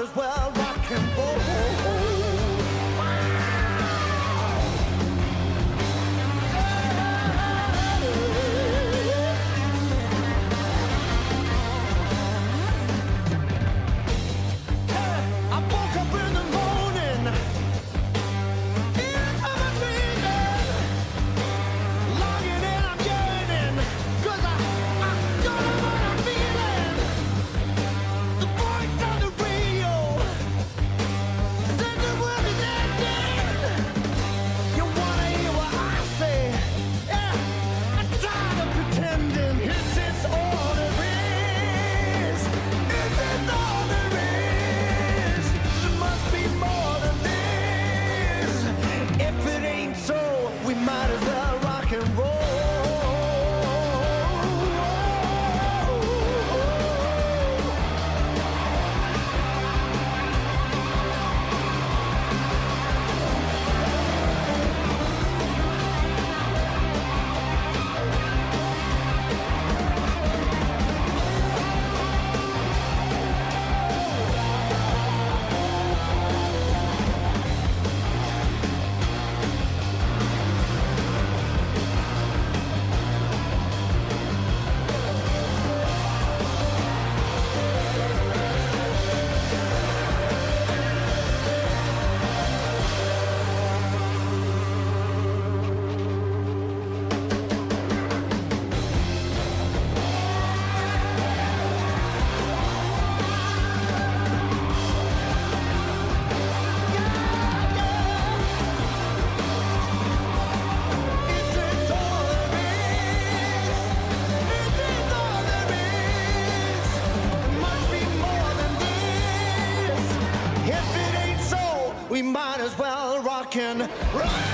as well rock and roll. We might as well rock and roll.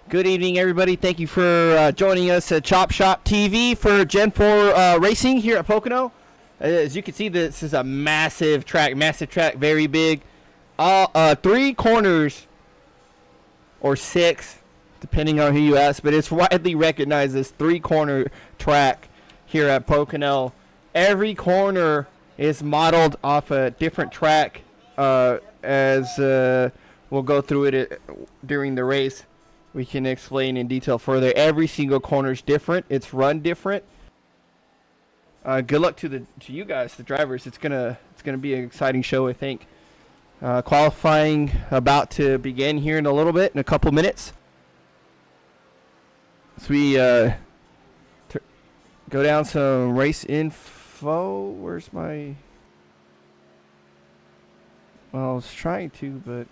Good evening, everybody. Thank you for joining us at Chop Shop TV for Gen 4 racing here at Pocono. As you can see, this is a massive track, very big. 3 corners, or 6, depending on who you ask, but it's widely recognized as 3-corner track here at Pocono. Every corner is modeled off a different track, as we'll go through it during the race. We can explain in detail further. Every single corner is different. It's run different. Good luck to you guys, the drivers. It's gonna be an exciting show, I think. Qualifying about to begin here in a little bit, in a couple minutes. So we go down some race info. Where's my? Well, I was trying to, but.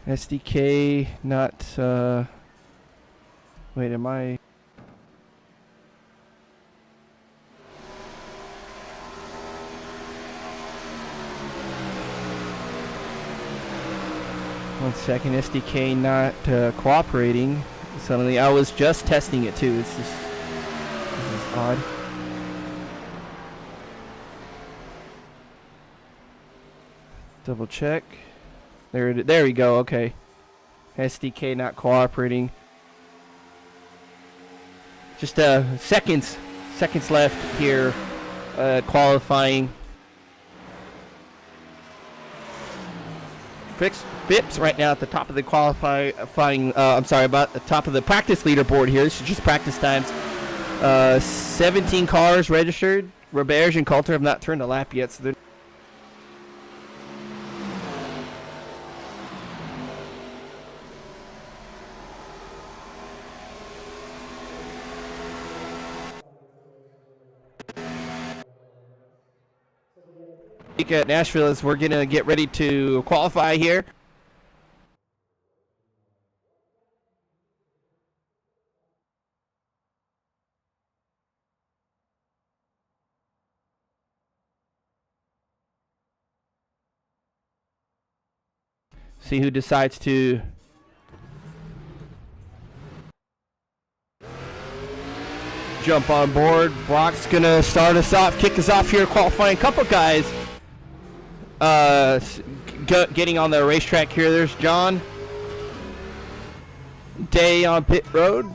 SDK not wait, am I? One second, SDK not cooperating. Suddenly, I was just testing it too. This is odd. Double check. There we go. Okay, SDK not cooperating. Just seconds left here. Qualifying. Phipps right now at the top of the qualifying. I'm sorry, about the top of the practice leaderboard here. This is just practice times. 17 cars registered. Roberge and Coulter have not turned a lap yet, so they're. At Nashville as we're gonna get ready to qualify here. See who decides to jump on board. Brock's gonna start us off, kick us off here, qualifying. Couple guys getting on the racetrack here. There's John Day on pit road.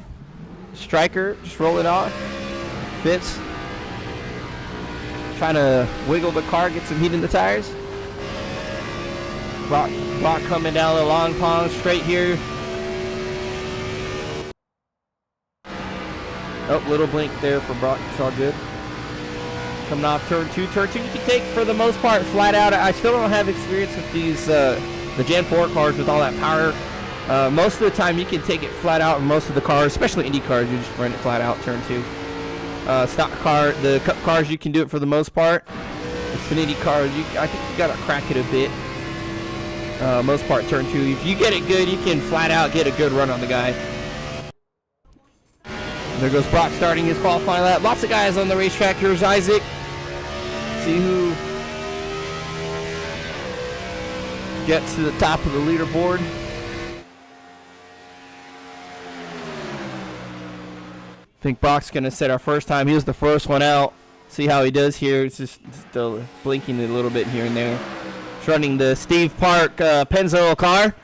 Striker just rolling off. Fitz trying to wiggle the car, get some heat in the tires. Brock coming down the long pond straight here. Oh, little blink there for Brock. It's all good. Coming off turn 2. Turn 2 you can take for the most part flat out. I still don't have experience with these the Gen 4 cars with all that power. Most of the time you can take it flat out, and most of the cars, especially Indy cars, you just run it flat out turn 2. Stock car, the Cup cars, you can do it for the most part. Xfinity cars, I think you gotta crack it a bit. Most part turn 2. If you get it good, you can flat out get a good run on the guy. There goes Brock starting his qualifying lap. Lots of guys on the racetrack. Here's Isaac. See who gets to the top of the leaderboard. I think Brock's going to set our first time. He was the first one out. See how he does here. It's just still blinking a little bit here and there. He's running the Steve Park Pennzoil car.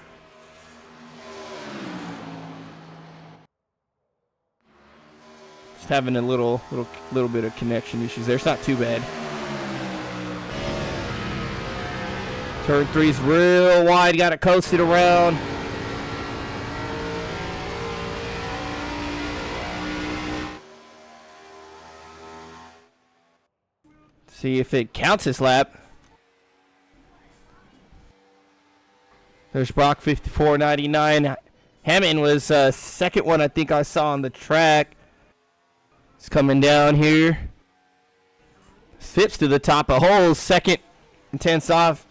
Just having a little bit of connection issues there. It's not too bad. Turn 3's real wide. Got it coasted around. See if it counts this lap. There's Brock 54.99. Hammond was second one I think I saw on the track. It's coming down here. Phipps to the top of holes. Second and 10th off.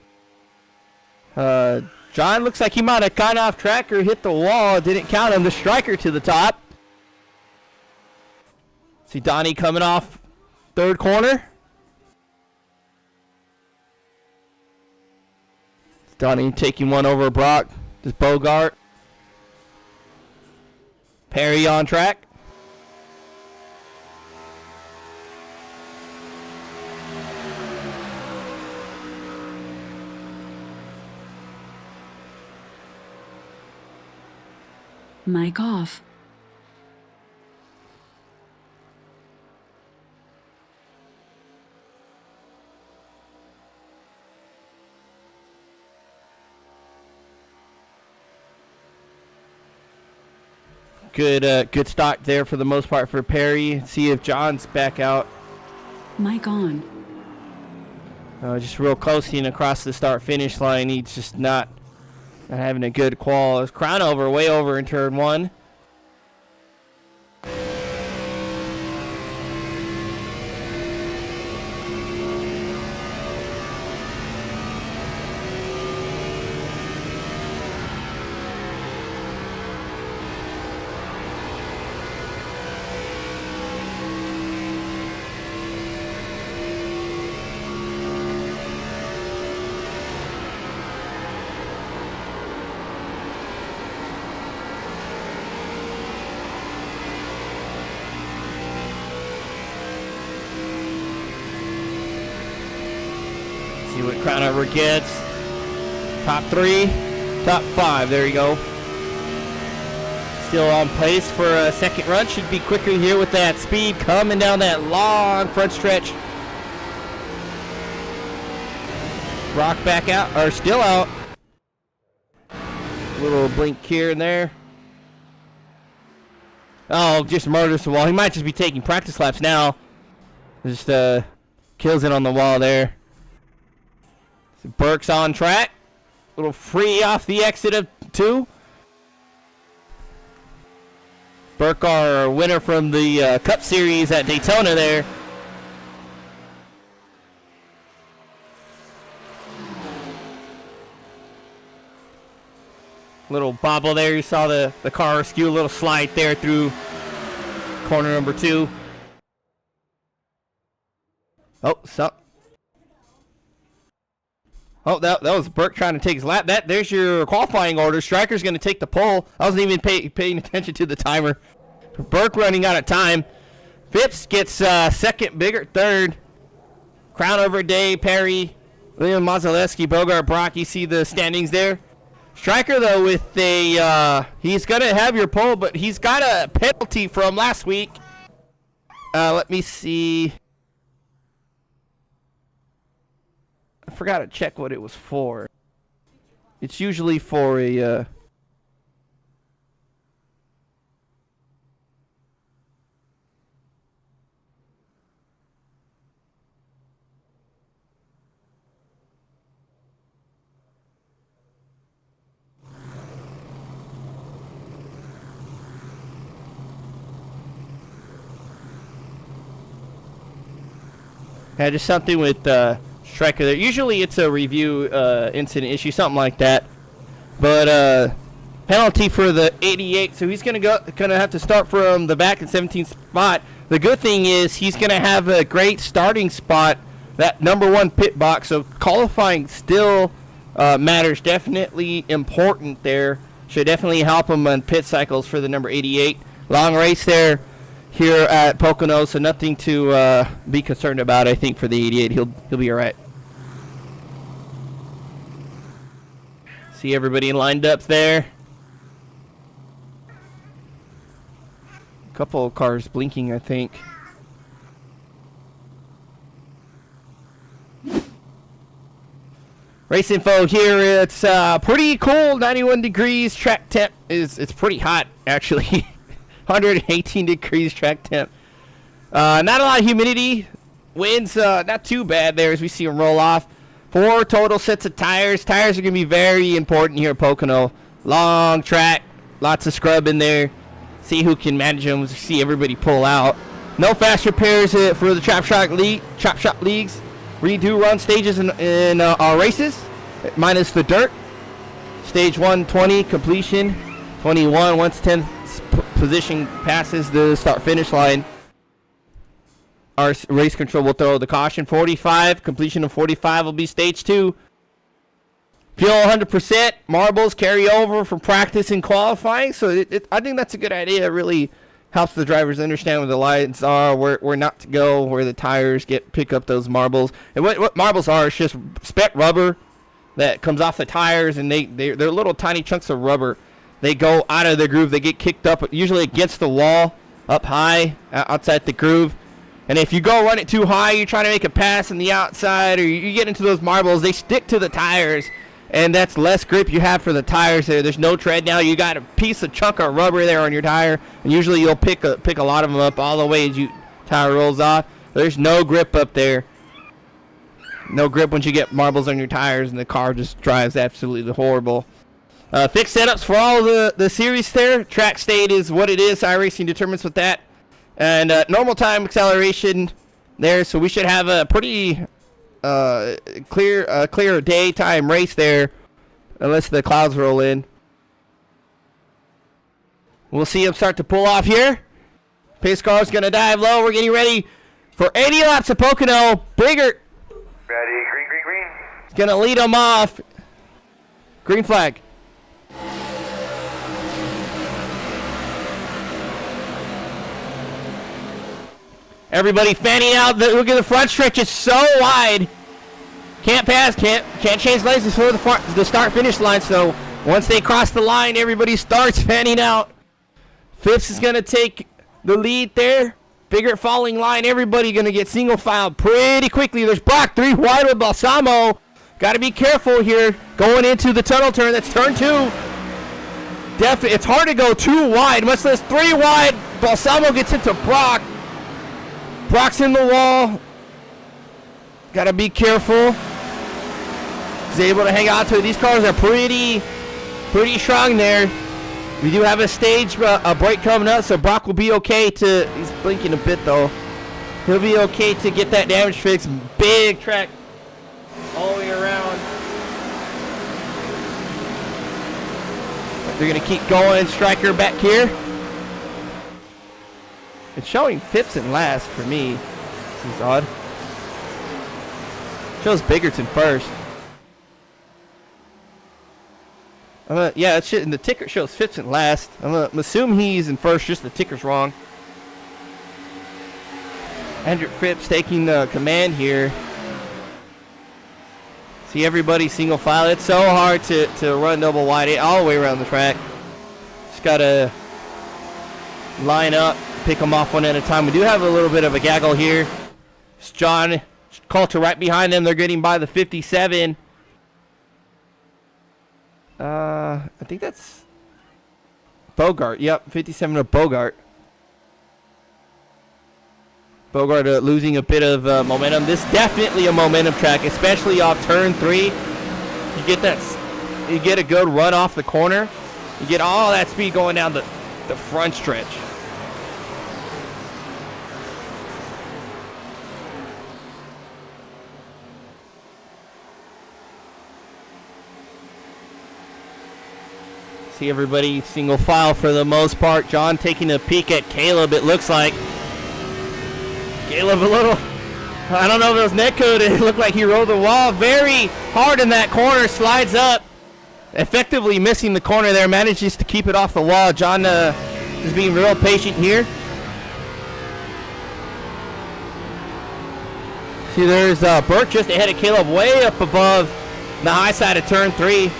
John looks like he might have gone off track or hit the wall. Didn't count him. The striker to the top. See Donnie coming off third corner. Donnie taking one over Brock. Just Bogart. Perry on track. Mic off. Good stock there for the most part for Perry. See if John's back out. Mic on. Just real close getting across the start-finish line. He's just not having a good qual. His crown over, way over in turn one. See what crown over gets. Top 3, top 5. There you go. Still on pace for a second run. Should be quicker here with that speed coming down that long front stretch. Rock back out, or still out. Little blink here and there. Oh, just murders the wall. He might just be taking practice laps now. Just kills it on the wall there. So Burke's on track. Little free off the exit of 2. Burke, our winner from the Cup Series at Daytona there. Little bobble there. You saw the car skew a little slide there through corner number 2. Oh, Oh, that was Burke trying to take his lap. There's your qualifying order. Stryker's going to take the pole. I wasn't even paying attention to the timer. Burke running out of time. Phipps gets second, Bigger third. Crown over Day, Perry, William Mazelewski, Bogart, Brock. You see the standings there. Stryker, though, with he's going to have your pole, but he's got a penalty from last week. Let me see. I forgot to check what it was for. It's usually for a just something with Stryker there. Usually it's a review incident issue, something like that. But penalty for the 88, so he's gonna have to start from the back in 17th spot. The good thing is he's gonna have a great starting spot, that number 1 pit box. So qualifying still matters. Definitely important there. Should definitely help him on pit cycles for the number 88. Long race there here at Pocono, so nothing to be concerned about. I think for the 88, he'll be all right. See everybody lined up there. A couple of cars blinking, I think. Race info here. It's pretty cool. 91 degrees. Track temp it's pretty hot actually. 118 degrees track temp. Not a lot of humidity. Winds not too bad there as we see them roll off. 4 total sets of tires. Tires are going to be very important here at Pocono. Long track. Lots of scrub in there. See who can manage them. See everybody pull out. No fast repairs for the Chop Shop Leagues. Redo run stages in our races. Minus the dirt. Stage 1, 20. Completion. 21. Once 10th position passes the start-finish line, our race control will throw the caution. 45, completion of 45 will be stage 2. feel 100%. Marbles carry over from practice and qualifying. So I think that's a good idea. It really helps the drivers understand where the lines are, where not to go, where the tires pick up those marbles. And what marbles are, it's just spec rubber that comes off the tires, and they're little tiny chunks of rubber. They go out of the groove. They get kicked up, usually against the wall, up high, outside the groove. And if you go run it too high, you're trying to make a pass on the outside, or you get into those marbles, they stick to the tires, and that's less grip you have for the tires there. There's no tread now. You got a chunk of rubber there on your tire, and usually you'll pick a lot of them up all the way as tire rolls off. There's no grip up there. No grip once you get marbles on your tires, and the car just drives absolutely horrible. Fixed setups for all the series there. Track state is what it is. iRacing determines with that. And normal time acceleration there, so we should have a pretty clear daytime race there, unless the clouds roll in. We'll see him start to pull off here. Pace car's going to dive low. We're getting ready for 80 laps of Pocono. Bigger. Ready, green, green, green. He's going to lead him off. Green flag. Everybody fanning out. Look at the front stretch. It's so wide. Can't pass. Can't change lanes before the start-finish line. So once they cross the line, everybody starts fanning out. Phipps is going to take the lead there. Bigger falling line. Everybody going to get single filed pretty quickly. There's Brock 3 wide with Balsamo. Got to be careful here going into the tunnel turn. That's turn 2. Definitely, it's hard to go 2 wide, much less 3 wide. Balsamo gets into Brock. Brock's in the wall. Got to be careful. He's able to hang on to it. These cars are pretty strong there. We do have a stage a break coming up, so Brock will be okay to. He's blinking a bit though. He'll be okay to get that damage fixed. Big track all the way around. They're gonna keep going. Striker back here. It's showing Phipps in last for me. This is odd. Shows Biggerton first. Yeah, it's shit, and the ticker shows Phipps in last. I'm assume he's in first, just the ticker's wrong. Hendrick Phipps taking the command here. See everybody single file. It's so hard to run double wide all the way around the track. Just gotta line up, pick them off one at a time. We do have a little bit of a gaggle here. It's John Coulter right behind them. They're getting by the 57. I think that's Bogart. Yep, 57 of Bogart. Bogart losing a bit of momentum. This is definitely a momentum track, especially off turn 3. You get a good run off the corner. You get all that speed going down the front stretch. See everybody single file for the most part. John taking a peek at Caleb, it looks like. Caleb a little, I don't know if it was netcode. It looked like he rolled the wall very hard in that corner, slides up. Effectively missing the corner there, manages to keep it off the wall. John is being real patient here. See, there's Burke just ahead of Caleb, way up above the high side of turn 3. A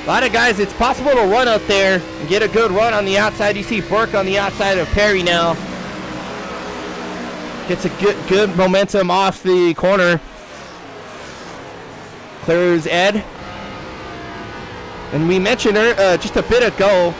lot of guys, it's possible to run up there and get a good run on the outside. You see Burke on the outside of Perry now. Gets a good momentum off the corner. Clears Ed. And we mentioned just a bit ago,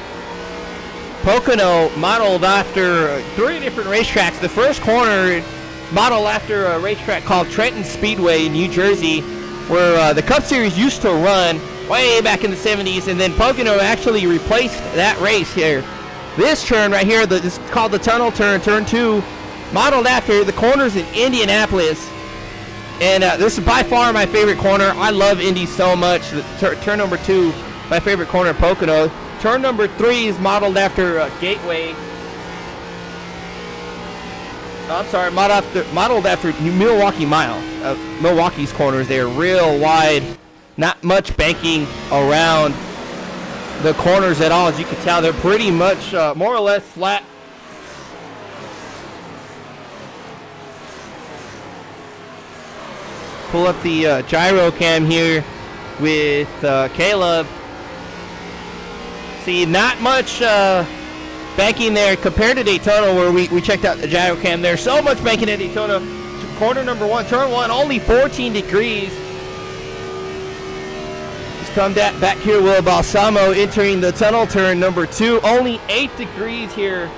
Pocono modeled after 3 different racetracks. The first corner modeled after a racetrack called Trenton Speedway in New Jersey, where the Cup Series used to run way back in the 70s, and then Pocono actually replaced that race here. This turn right here, this is called the tunnel turn, turn 2, modeled after the corners in Indianapolis. And this is by far my favorite corner. I love Indy so much. Turn number 2, my favorite corner, Pocono. Turn number 3 is modeled after Gateway. I'm sorry, modeled after Milwaukee Mile. Milwaukee's corners there, real wide Not much banking around the corners at all. As you can tell, they're pretty much more or less flat. Pull up the gyro cam here with Caleb. See, not much banking there compared to Daytona, where we checked out the gyro cam there. So much banking at Daytona. Corner number 1, turn 1, only 14 degrees. Just come back here, Will Balsamo entering the tunnel turn number 2. Only 8 degrees here.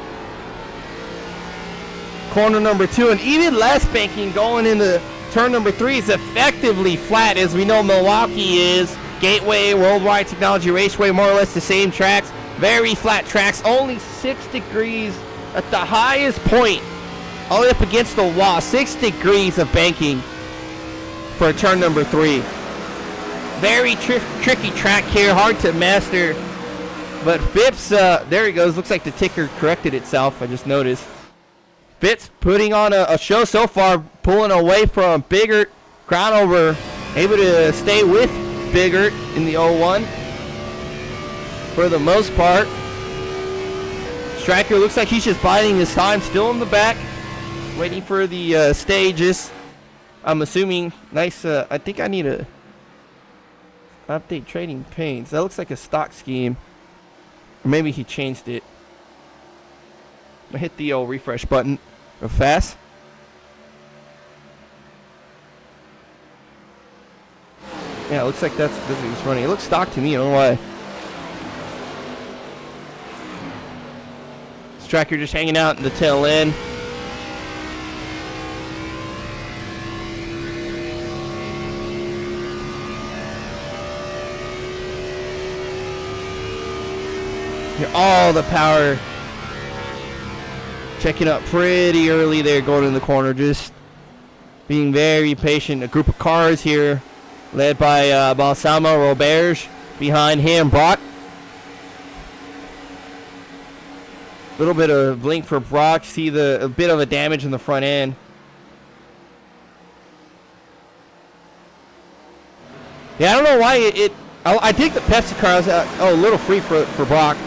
Corner number 2, and even less banking going into turn number 3. Is effectively flat, as we know Milwaukee is. Gateway, Worldwide Technology Raceway, more or less the same tracks. Very flat tracks, only 6 degrees at the highest point. All the way up against the wall, 6 degrees of banking for turn number 3. Very tricky track here, hard to master. But Phipps, there he goes. Looks like the ticker corrected itself, I just noticed. Phipps putting on a show so far, pulling away from Biggert. Crownover able to stay with Biggert in the 01 for the most part. Striker looks like he's just biding his time, still in the back, waiting for the stages. I'm assuming. Nice. I think I need to update trading paints. That looks like a stock scheme, or maybe he changed it. I hit the old refresh button real fast. Yeah, it looks like that's what he's running. It looks stock to me. I don't know why. Striker just hanging out in the tail end. Here, all the power. Checking up pretty early there, going in the corner. Just being very patient. A group of cars here, led by Balsamo, Roberge. Behind him, Brock. A little bit of blink for Brock. See a bit of a damage in the front end. Yeah, I don't know why I dig the Pepsi car. A little free for Brock.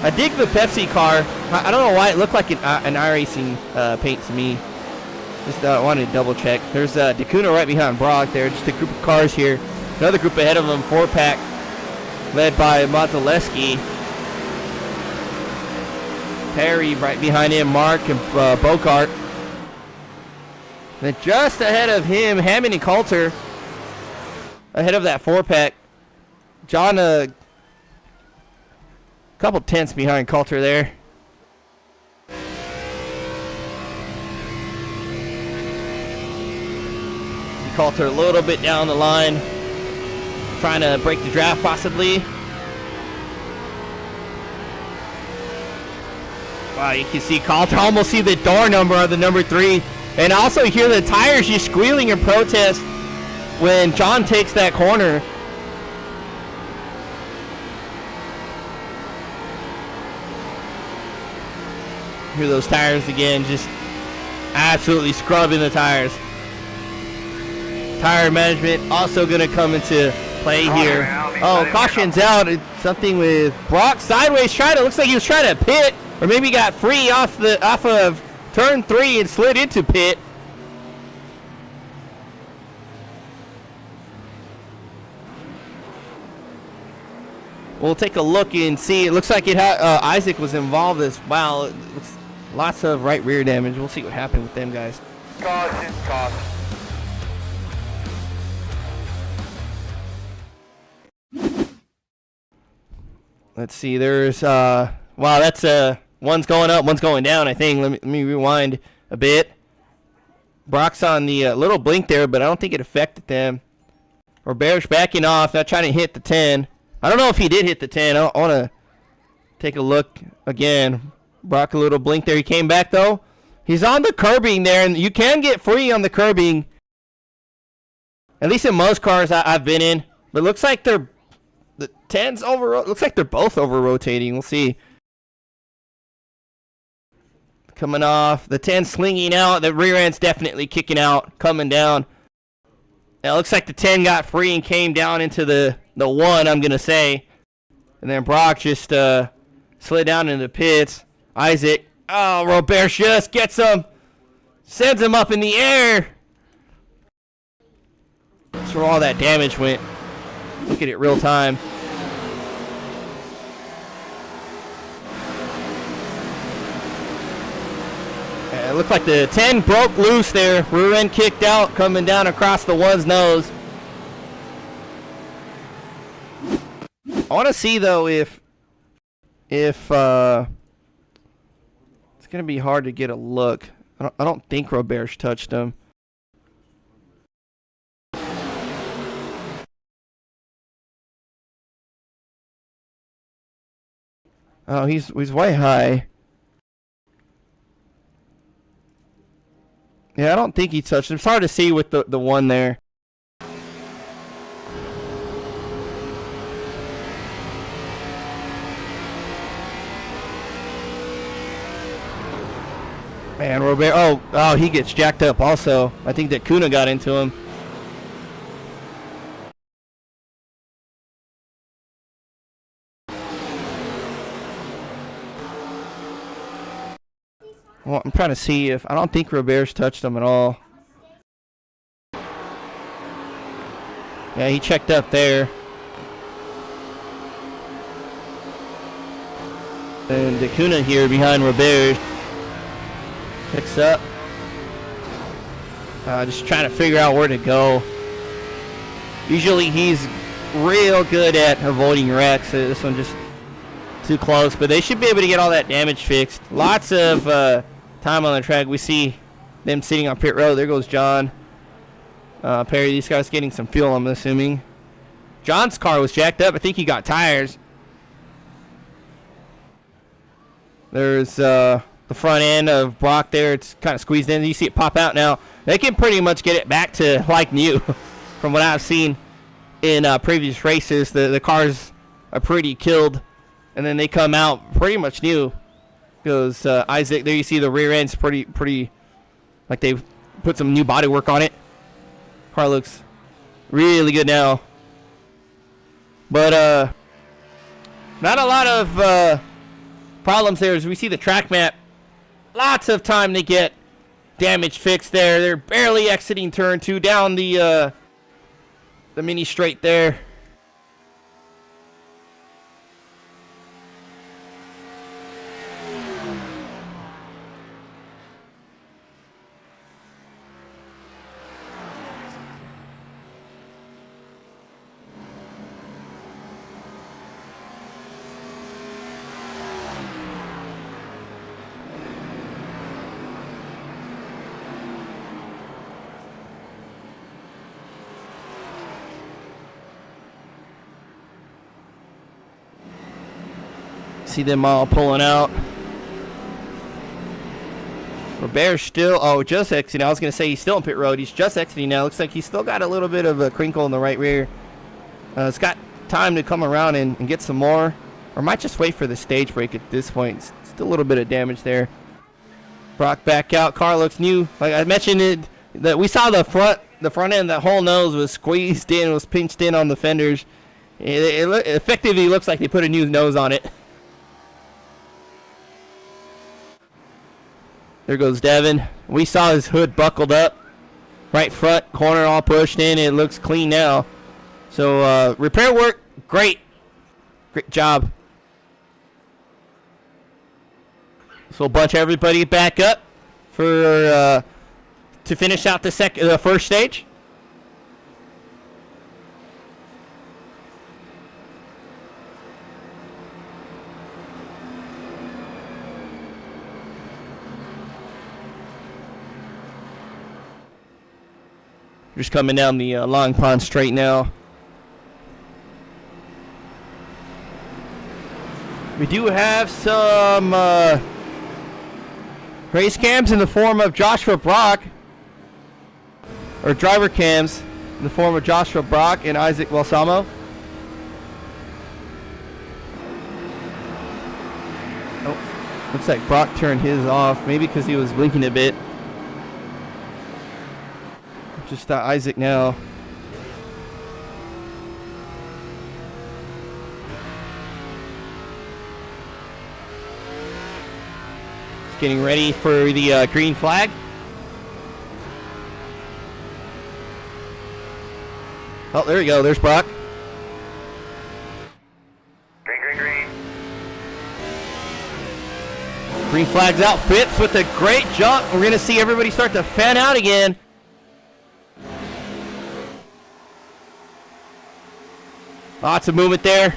I dig the Pepsi car. I don't know why it looked like an iRacing paint to me. Just wanted to double check. There's DeCuna right behind Brock there. Just a group of cars here. Another group ahead of them, 4-pack, led by Mazaleski. Perry right behind him, Mark and Bocart. Then just ahead of him, Hammond and Coulter. Ahead of that 4-pack. John, a couple tenths behind Coulter there. Coulter a little bit down the line, trying to break the draft possibly. Wow, you can see Coulter almost see the door number on the number 3, and also hear the tires just squealing in protest when John takes that corner. Hear those tires again, just absolutely scrubbing the tires. Tire management also going to come into play here. Oh, caution's out. It's something with Brock sideways. Looks like he was trying to pit, or maybe got free off of turn 3 and slid into pit. We'll take a look and see. It looks like Isaac was involved as well. It looks lots of right rear damage. We'll see what happened with them guys. Caution, caution. Let's see. There's wow. That's one's going up, one's going down. I think. Let me rewind a bit. Brock's on the little blink there, but I don't think it affected them. Roberge backing off, not trying to hit the 10. I don't know if he did hit the 10. I want to take a look again. Brock a little blink there. He came back though. He's on the curbing there, and you can get free on the curbing. At least in most cars I've been in, but it looks like the 10's over. Looks like they're both over rotating. We'll see. Coming off. The 10 slinging out. The rear end's definitely kicking out. Coming down. It looks like the 10 got free and came down into the 1, I'm going to say. And then Brock just slid down into the pits. Isaac, oh, Robert just gets him. Sends him up in the air. That's where all that damage went. Look at it real time. It looked like the 10 broke loose there. Rear end kicked out, coming down across the 1's nose. I want to see, though, if it's going to be hard to get a look. I don't think Robert's touched him. Oh, he's way high. Yeah, I don't think he touched him. It's hard to see with the 1 there. Man, Robert. Oh, he gets jacked up also. I think that Kuna got into him. Well, I'm trying to see if... I don't think Robert's touched him at all. Yeah, he checked up there. And the Kuna here behind Robert. Picks up. Just trying to figure out where to go. Usually he's real good at avoiding wrecks. This one just too close. But they should be able to get all that damage fixed. Lots of time on the track. We see them sitting on pit road. There goes John. Perry, these guys getting some fuel, I'm assuming. John's car was jacked up. I think he got tires. There's... the front end of Brock there, it's kind of squeezed in. You see it pop out now. They can pretty much get it back to like new from what I've seen in previous races. The cars are pretty killed, and then they come out pretty much new. Goes Isaac. There you see the rear end's pretty like they've put some new body work on it. Car looks really good now. But not a lot of problems there as we see the track map. Lots of time to get damage fixed there. They're barely exiting turn 2 down the mini straight there. See them all pulling out. Robert's still, just exiting. I was going to say he's still on pit road. He's just exiting now. Looks like he's still got a little bit of a crinkle in the right rear. It's got time to come around and get some more. Or might just wait for the stage break at this point. Still a little bit of damage there. Brock back out. Car looks new. Like I mentioned, that we saw the front end, the whole nose was squeezed in, was pinched in on the fenders. It effectively looks like they put a new nose on it. There goes Devin. We saw his hood buckled up. Right front corner all pushed in. It looks clean now. So repair work, great. Great job. So we'll bunch everybody back up for to finish out the first stage. Just coming down the Long Pond straight now. We do have some race cams in the form of Joshua Brock, or driver cams in the form of Joshua Brock and Isaac Balsamo. Oh, looks like Brock turned his off, maybe because he was blinking a bit. Just Isaac now. Getting ready for the green flag. Oh, there we go. There's Brock. Green. Green flag's out. Phipps with a great jump. We're going to see everybody start to fan out again. Lots of movement there.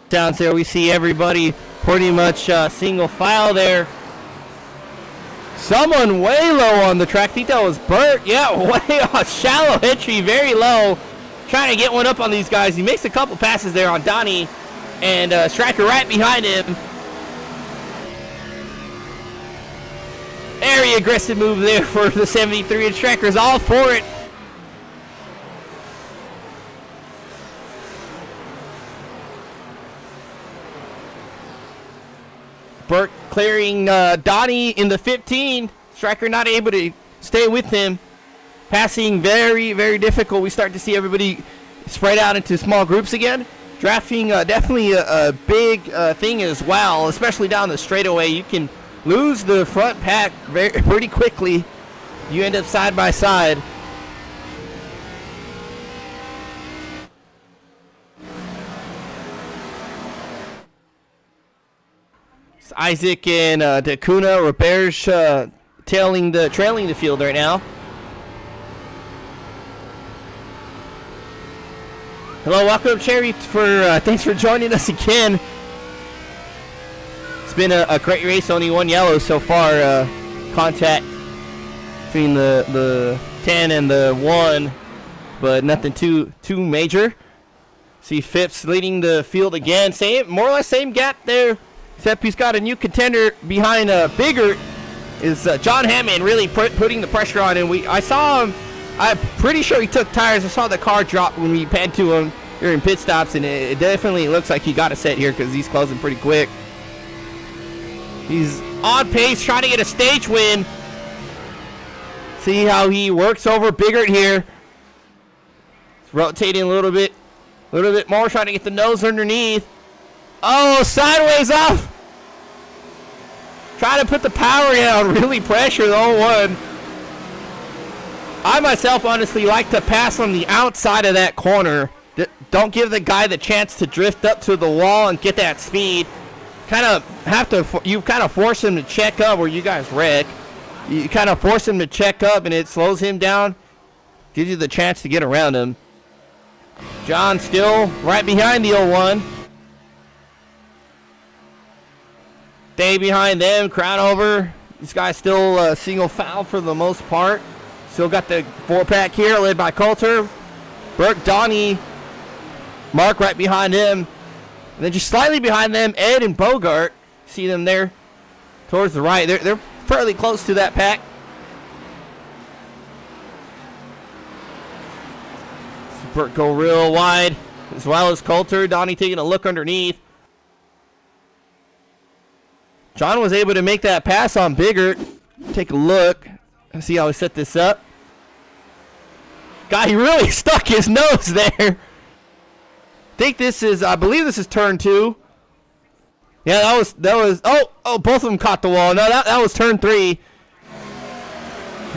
Down there, we see everybody pretty much single file there. Someone way low on the track. I think that was Bert. Yeah, way off. Shallow entry, very low. Trying to get one up on these guys. He makes a couple passes there on Donnie. And Striker right behind him. Very aggressive move there for the 73. And Striker's all for it. Burt clearing Donnie in the 15. Striker not able to stay with him. Passing very, very difficult. We start to see everybody spread out into small groups again. Drafting definitely a big thing as well, especially down the straightaway. You can lose the front pack pretty quickly. You end up side by side. Isaac and Pocono, Roberge trailing the field right now. Hello, welcome Cherry. Thanks for joining us again. It's been a great race. Only one yellow so far. Contact between the 10 and the 1, but nothing too major. See Phipps leading the field again. More or less same gap there. Except he's got a new contender behind Biggert. Is John Hammond really putting the pressure on him. I saw him. I'm pretty sure he took tires. I saw the car drop when we panned to him during pit stops, and it definitely looks like he got a set here because he's closing pretty quick. He's on pace, trying to get a stage win. See how he works over Biggert here. He's rotating a little bit more, trying to get the nose underneath. Oh, sideways off. Trying to put the power down, really pressure the whole one. I myself honestly like to pass on the outside of that corner Don't give the guy the chance to drift up to the wall and get that speed. You kind of force him to check up where you guys wreck. You kind of force him to check up, and it slows him down. Gives you the chance to get around him. John still right behind the 01. Stay behind them. Crown over. This guy's still single foul for the most part. Still got the 4-pack here, led by Coulter. Burke, Donnie, Mark right behind him. And then just slightly behind them, Ed and Bogart. See them there towards the right. They're fairly close to that pack. Burke go real wide, as well as Coulter. Donnie taking a look underneath. John was able to make that pass on Biggert. Take a look and see how he set this up. Guy, he really stuck his nose there. I believe this is turn 2. Yeah, that was, oh, both of them caught the wall. No, that was turn 3.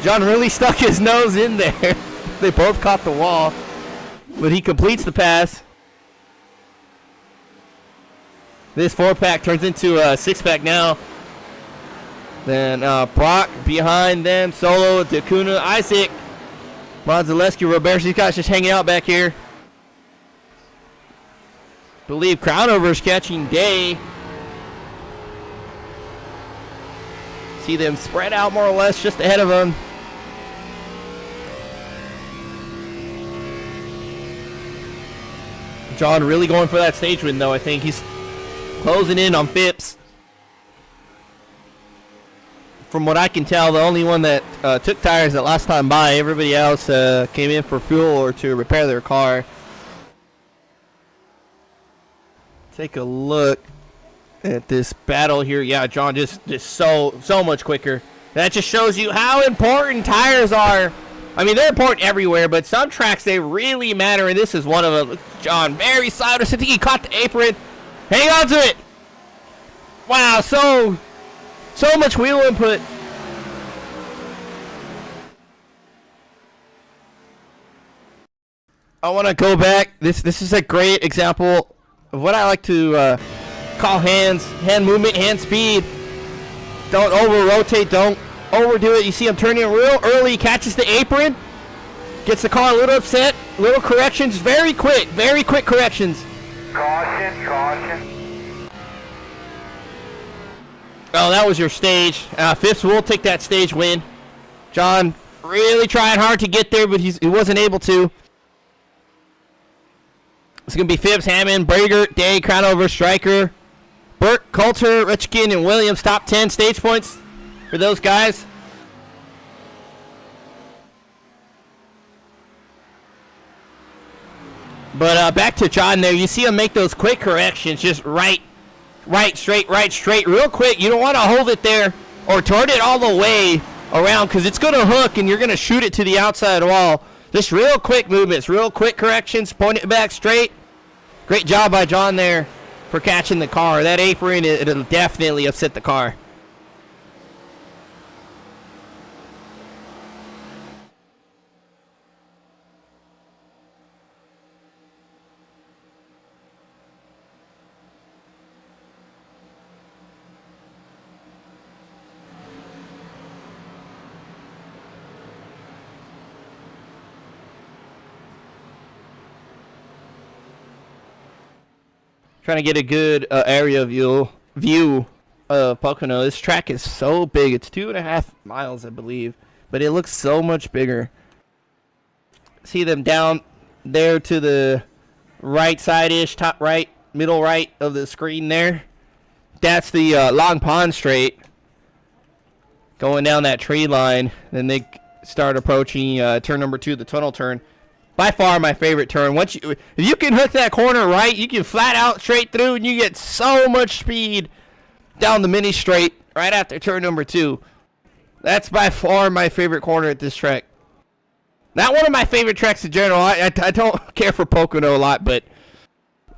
John really stuck his nose in there. They both caught the wall, but he completes the pass. This 4-pack turns into a 6-pack now. Then Brock behind them. Solo, Dacuna, Isaac, Monzaleski, Roberts. These guys just hanging out back here. Believe Crownover's catching Day. See them spread out more or less just ahead of them. John really going for that stage win, though. I think he's closing in on Phipps. From what I can tell, the only one that took tires that last time by, everybody else came in for fuel or to repair their car. Take a look at this battle here. Yeah, John just so much quicker. That just shows you how important tires are. I mean, they're important everywhere, but some tracks, they really matter, and this is one of them. John, very solid. I think he caught the apron. Hang on to it. Wow, so much wheel input. I want to go back. This is a great example of what I like to call hand movement, hand speed. Don't over-rotate. Don't overdo it. You see him turning real early. Catches the apron. Gets the car a little upset. Little corrections. Very quick corrections. Caution. Oh, that was your stage. Phipps will take that stage win. John really trying hard to get there, but he wasn't able to. It's going to be Phipps, Hammond, Bragert, Day, Crownover, Stryker, Burke, Coulter, Richkin, and Williams. Top 10 stage points for those guys. But back to John there. You see him make those quick corrections. Just right, straight, real quick. You don't want to hold it there or turn it all the way around because it's going to hook and you're going to shoot it to the outside wall. Just real quick movements, real quick corrections. Point it back straight. Great job by John there for catching the car. That apron, it'll definitely upset the car. Trying to get a good area view of Pocono. This track is so big. It's 2.5 miles, I believe, but it looks so much bigger. See them down there to the right side-ish, top right, middle right of the screen there. That's the Long Pond Straight. Going down that tree line. Then they start approaching turn number 2, the tunnel turn. By far my favorite turn. If you can hook that corner right, you can flat out straight through and you get so much speed down the mini straight right after turn number 2. That's by far my favorite corner at this track. Not one of my favorite tracks in general. I don't care for Pocono a lot, but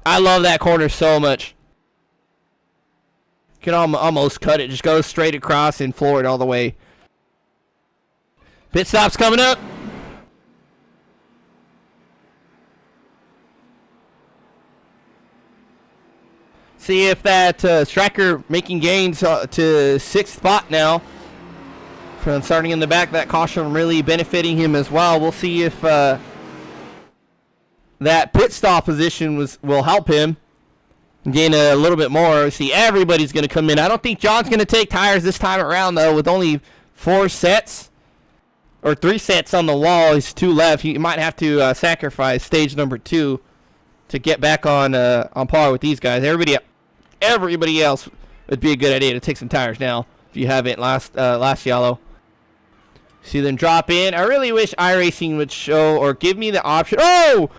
I love that corner so much. You can almost cut it. Just go straight across and floor it all the way. Pit stop's coming up. See if that striker making gains to 6th spot now. From starting in the back, that caution really benefiting him as well. We'll see if that pit stop position will help him gain a little bit more. See, everybody's going to come in. I don't think John's going to take tires this time around, though, with only 4 sets. Or 3 sets on the wall. He's 2 left. He might have to sacrifice stage number 2 to get back on par with these guys. Everybody else would be a good idea to take some tires now if you haven't last yellow. See them drop in. I really wish iRacing would show or give me the option. Oh!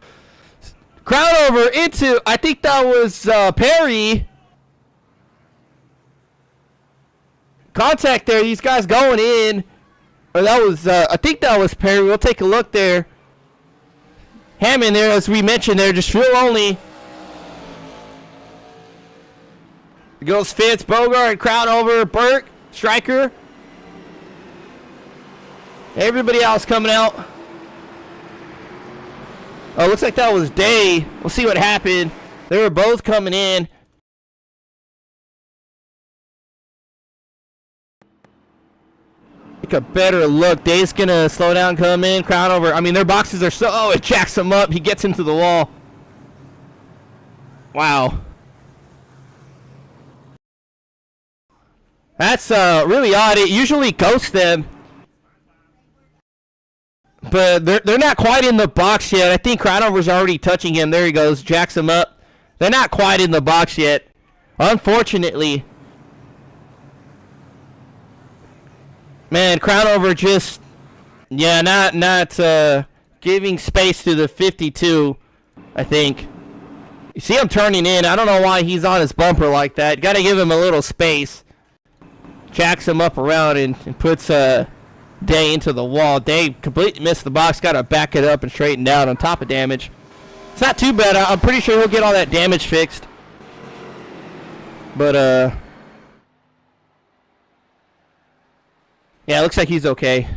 Crowd over into, I think that was Perry. Contact there. These guys going in. Or that was, I think that was Perry. We'll take a look there. Hammond there, as we mentioned there, just fuel only. It goes Fitz, Bogart, crowd over, Burke, Stryker. Everybody else coming out. Oh, looks like that was Day. We'll see what happened. They were both coming in. Take a better look. Day's going to slow down, come in, crowd over. I mean, their boxes are so... Oh, it jacks him up. He gets into the wall. Wow. That's really odd. It usually ghosts them. But they're not quite in the box yet. I think Crowdover's already touching him. There he goes. Jacks him up. They're not quite in the box yet. Unfortunately. Man, Crowdover just... Yeah, not giving space to the 52, I think. You see him turning in. I don't know why he's on his bumper like that. Got to give him a little space. Jacks him up around and puts... Day into the wall. Day completely missed the box. Got to back it up and straighten out on top of damage. It's not too bad. I'm pretty sure he'll get all that damage fixed. But, yeah, it looks like he's okay.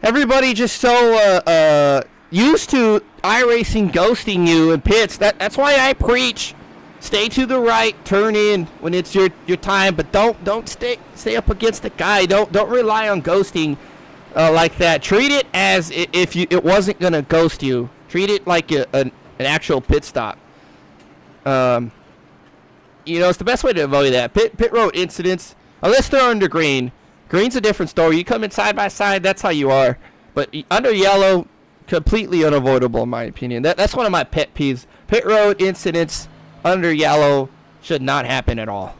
Everybody just so, used to iRacing ghosting you in pits. That's why I preach. Stay to the right, turn in when it's your time, but don't stay up against the guy. Don't rely on ghosting like that. Treat it as if it wasn't gonna ghost you. Treat it like an actual pit stop. You know, it's the best way to avoid that. Pit road incidents, unless they're under green. Green's a different story. You come in side by side, that's how you are. But under yellow, completely unavoidable in my opinion. That's one of my pet peeves. Pit road incidents under yellow should not happen at all.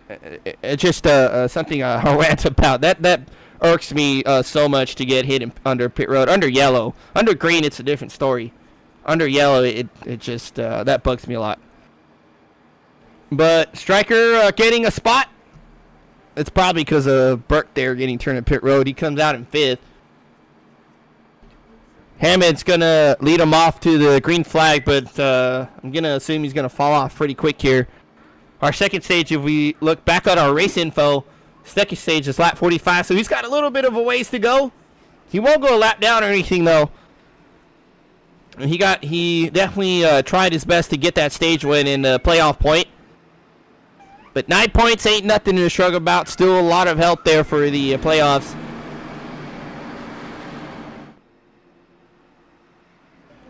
It's just something I rant about. That irks me so much to get hit under pit road. Under yellow. Under green, it's a different story. Under yellow, it just, that bugs me a lot. But Stryker getting a spot. It's probably because of Burke there getting turned in pit road. He comes out in 5th. Hammond's going to lead him off to the green flag, but I'm going to assume he's going to fall off pretty quick here. Our second stage, if we look back on our race info, second stage is lap 45, so he's got a little bit of a ways to go. He won't go a lap down or anything, though. And he definitely tried his best to get that stage win in the playoff point. But 9 points ain't nothing to shrug about. Still a lot of help there for the playoffs.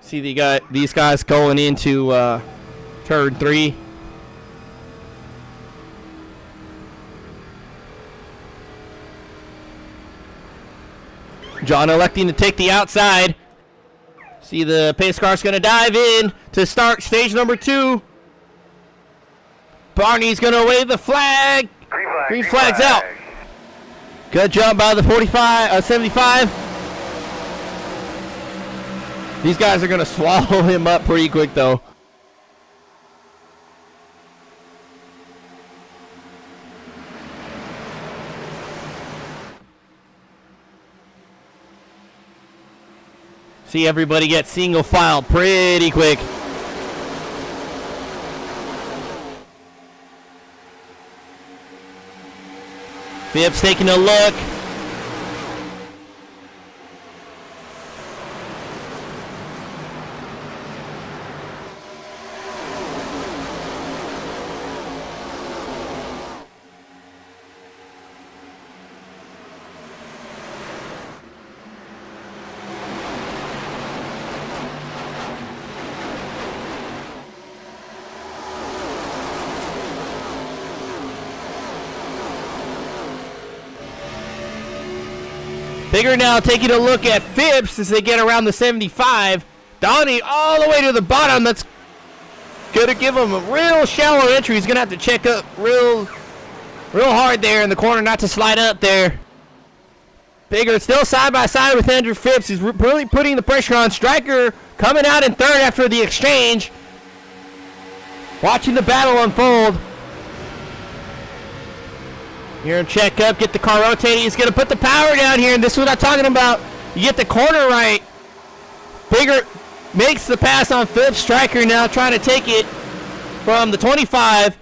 See these guys going into turn 3. John electing to take the outside. See the pace car's going to dive in to start stage number 2. Barney's going to wave the flag. Green flag's out. Good job by the 75. These guys are going to swallow him up pretty quick, though. See everybody get single file pretty quick. Phipps taking a look. Bigger now taking a look at Phipps as they get around the 75. Donnie all the way to the bottom. That's going to give him a real shallow entry. He's going to have to check up real hard there in the corner not to slide up there. Bigger still side by side with Andrew Phipps. He's really putting the pressure on. Striker coming out in third after the exchange. Watching the battle unfold. Here and check up, get the car rotating. He's going to put the power down here, and this is what I'm talking about. You get the corner right. Bigger makes the pass on Phipps. Striker now trying to take it from the 25.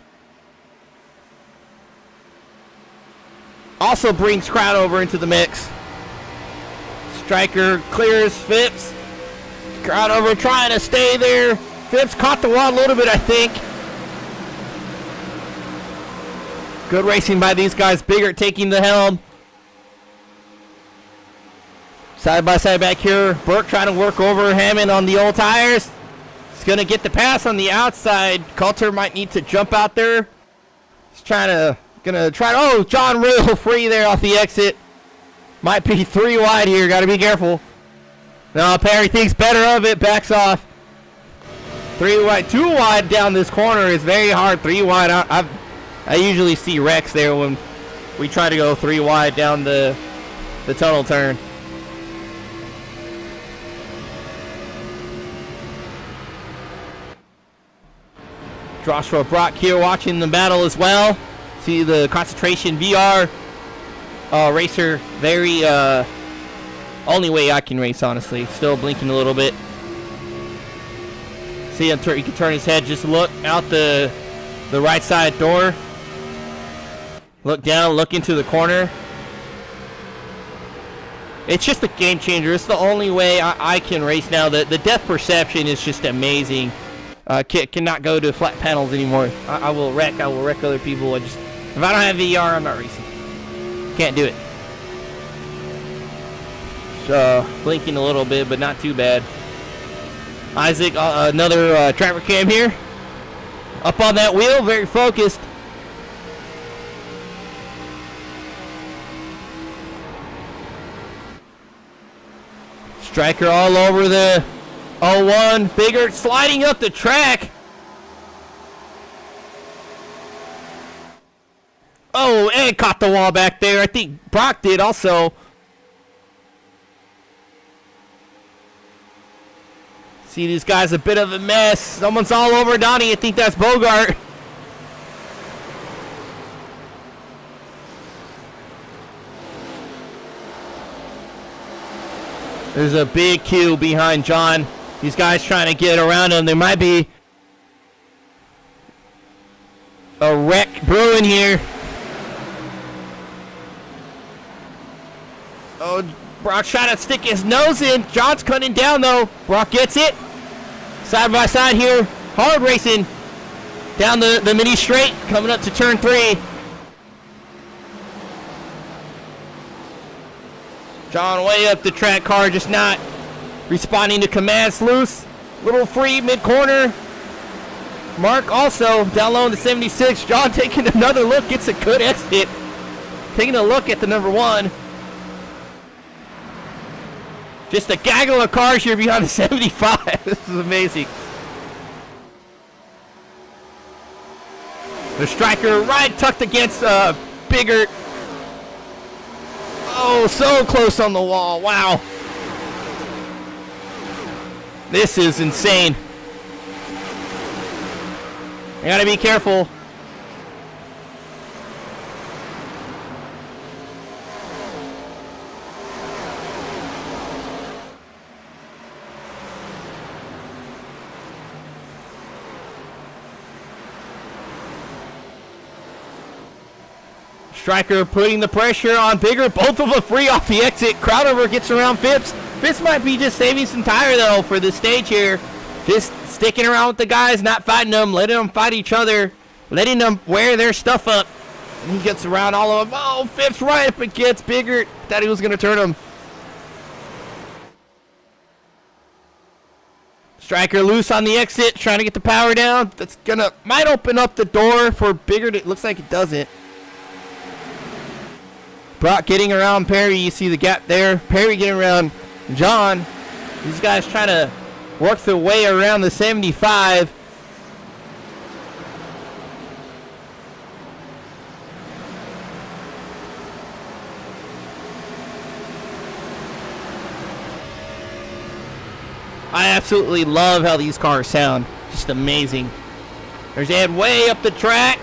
Also brings crowd over into the mix. Striker clears Phipps. Crowd over trying to stay there. Phipps caught the wall a little bit, I think. Good racing by these guys. Bigger taking the helm. Side by side back here. Burke trying to work over Hammond on the old tires. He's going to get the pass on the outside. Coulter might need to jump out there. He's oh, John real free there off the exit. Might be 3 wide here. Got to be careful. No, Perry thinks better of it. Backs off. 3 wide. 2 wide down this corner is very hard. 3 wide. I usually see wrecks there when we try to go 3 wide down the tunnel turn. Joshua Brock here watching the battle as well. See the concentration VR racer. Very only way I can race, honestly. Still blinking a little bit. See him he can turn his head. Just look out the right side door. Look down, look into the corner. It's just a game changer. It's the only way I can race now. The depth perception is just amazing. Cannot go to flat panels anymore. I will wreck other people. If I don't have VR, I'm not racing. Can't do it. So, blinking a little bit, but not too bad. Isaac, another driver cam here. Up on that wheel, very focused. Striker all over the 01. Bigger sliding up the track. Oh, and caught the wall back there. I think Brock did also. See these guys a bit of a mess. Someone's all over Donnie. I think that's Bogart. There's a big queue behind John. These guys trying to get around him. There might be a wreck brewing here. Oh, Brock trying to stick his nose in. John's cutting down though. Brock gets it. Side by side here. Hard racing down the mini straight. Coming up to turn 3. John way up the track, car just not responding to commands. Loose, little free mid-corner. Mark also down low in the 76. John taking another look, gets a good exit. Taking a look at the number 1. Just a gaggle of cars here behind the 75. This is amazing. The striker right tucked against Bigger. Oh, so close on the wall. Wow. This is insane. I gotta be careful. Striker putting the pressure on Bigger. Both of them free off the exit. Crowdover gets around Phipps. Phipps might be just saving some tire, though, for this stage here. Just sticking around with the guys, not fighting them, letting them fight each other, letting them wear their stuff up. And he gets around all of them. Oh, Phipps right up against Bigger. Thought he was going to turn him. Striker loose on the exit, trying to get the power down. That's might open up the door for Bigger. It looks like it doesn't. Brock getting around Perry. You see the gap there. Perry getting around John. These guys trying to work their way around the 75. I absolutely love how these cars sound. Just amazing. There's Ed way up the track.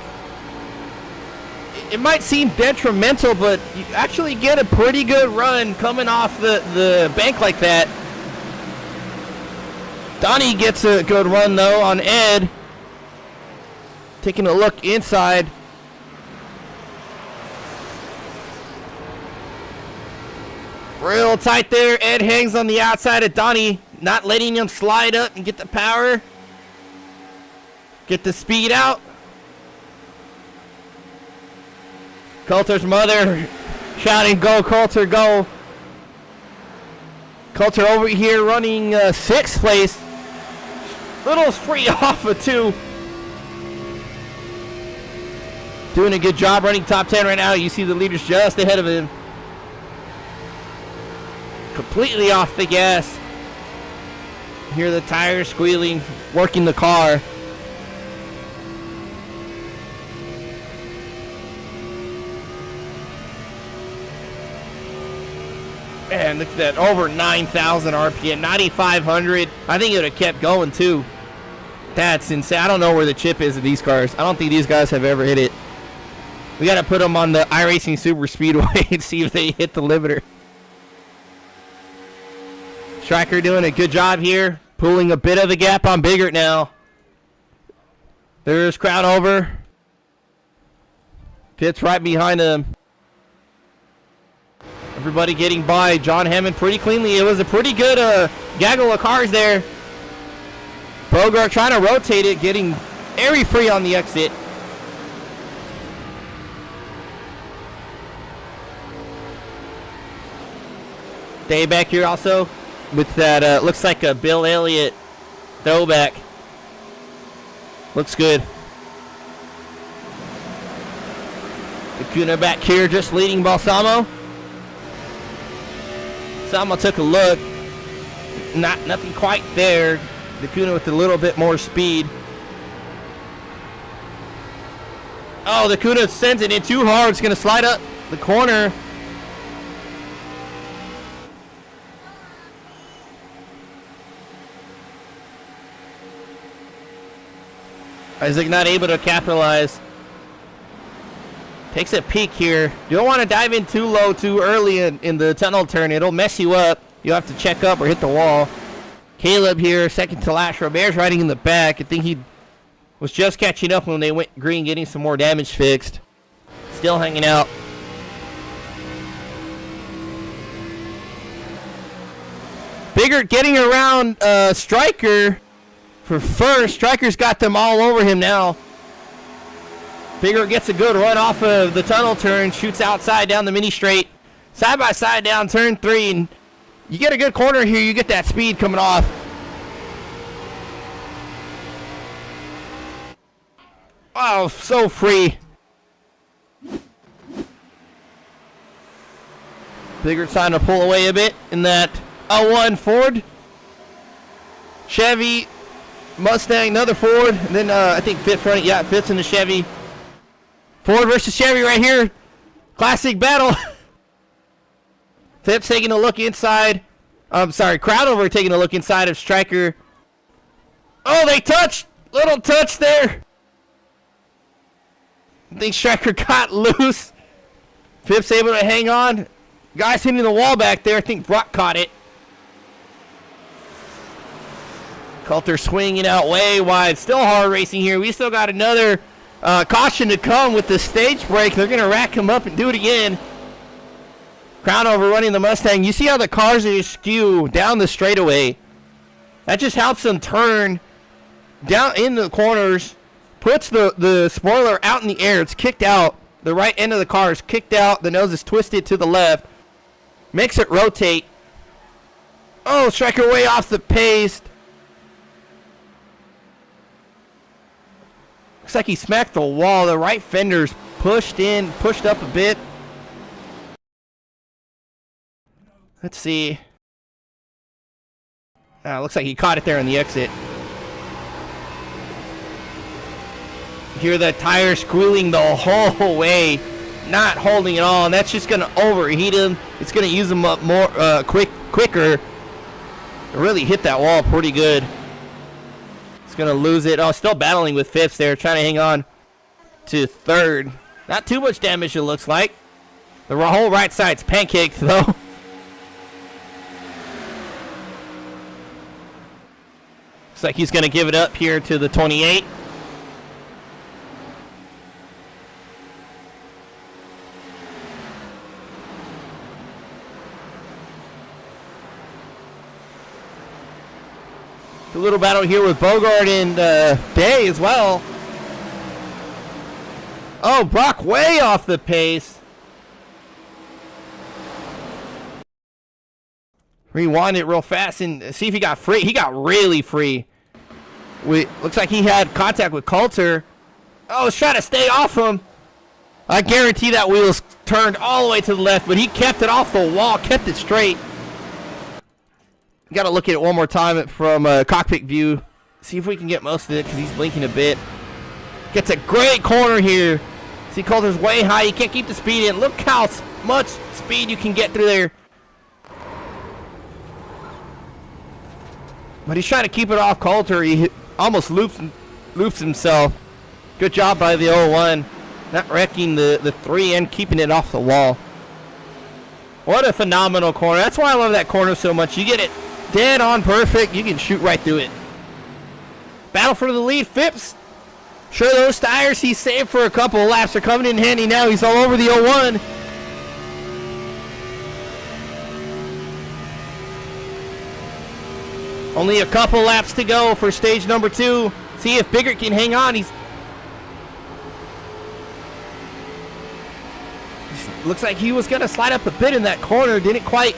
It might seem detrimental, but you actually get a pretty good run coming off the bank like that. Donnie gets a good run, though, on Ed. Taking a look inside. Real tight there. Ed hangs on the outside of Donnie, not letting him slide up and get the power. Get the speed out. Coulter's mother shouting, "Go, Coulter, go." Coulter over here running 6th place. Little free off of 2. Doing a good job running top 10 right now. You see the leaders just ahead of him. Completely off the gas. Hear the tires squealing, working the car. Man, look at that, over 9,000 RPM, 9,500. I think it would have kept going too. That's insane. I don't know where the chip is of these cars. I don't think these guys have ever hit it. We got to put them on the iRacing Super Speedway and see if they hit the limiter. Striker doing a good job here, pulling a bit of the gap on Biggert now. There's Crownover. Pitt's right behind him. Everybody getting by. John Hammond pretty cleanly. It was a pretty good gaggle of cars there. Bogart trying to rotate it, getting airy free on the exit. Day back here also with that, looks like a Bill Elliott throwback. Looks good. Pocono back here just leading Balsamo. Balsamo took a look. Nothing quite there. Pocono with a little bit more speed. Oh, the Kuna sends it in too hard. It's going to slide up the corner. Isaac not able to capitalize. Takes a peek here. You don't want to dive in too low too early in the tunnel turn. It'll mess you up. You'll have to check up or hit the wall. Caleb here, second to last. Robert's riding in the back. I think he was just catching up when they went green, getting some more damage fixed. Still hanging out. Biggert getting around Stryker for first. Stryker's got them all over him now. Biggert gets a good run off of the tunnel turn, shoots outside down the mini straight. Side by side down turn 3, and you get a good corner here, you get that speed coming off. Wow, so free. Biggert's trying to pull away a bit in that 01 Ford. Chevy, Mustang, another Ford, and then I think Fifth running. Yeah, Fifth's in the Chevy. Ford versus Chevy right here. Classic battle. Phipps taking a look inside. I'm sorry, Crowdover taking a look inside of Stryker. Oh, they touched. Little touch there. I think Stryker got loose. Phipps able to hang on. Guys hitting the wall back there. I think Brock caught it. Coulter swinging out way wide. Still hard racing here. We still got another caution to come with the stage break. They're going to rack him up and do it again. Crownover running the Mustang. You see how the cars are skew down the straightaway. That just helps them turn down in the corners. Puts the spoiler out in the air. It's kicked out. The right end of the car is kicked out. The nose is twisted to the left. Makes it rotate. Oh, Stryker way off the pace. Looks like he smacked the wall. The right fender's pushed up a bit. Let's see. Looks like he caught it there in the exit. Hear the tire squealing the whole way, not holding it on. That's just going to overheat him. It's going to use him up more quicker. Really hit that wall pretty good. It's going to lose it. Oh, still battling with fifths there, trying to hang on to third. Not too much damage, it looks like. The whole right side's pancaked, though. Looks like he's going to give it up here to the 28. A little battle here with Bogart and Day as well. Oh, Brock way off the pace. Rewind it real fast and see if he got free. He got really free. Looks like he had contact with Coulter. Oh, was trying to stay off him. I guarantee that wheel's turned all the way to the left, but he kept it off the wall, kept it straight. Got to look at it one more time from cockpit view. See if we can get most of it because he's blinking a bit. Gets a great corner here. See, Coulter's way high. You can't keep the speed in. Look how much speed you can get through there. But he's trying to keep it off Coulter. He almost loops himself. Good job by the 01. Not wrecking the 3 and keeping it off the wall. What a phenomenal corner. That's why I love that corner so much. You get it dead on perfect. You can shoot right through it. Battle for the lead. Phipps. Sure, those tires he saved for a couple of laps are coming in handy now. He's all over the 01. Only a couple laps to go for stage number 2. See if Biggert can hang on. Looks like he was going to slide up a bit in that corner. Didn't quite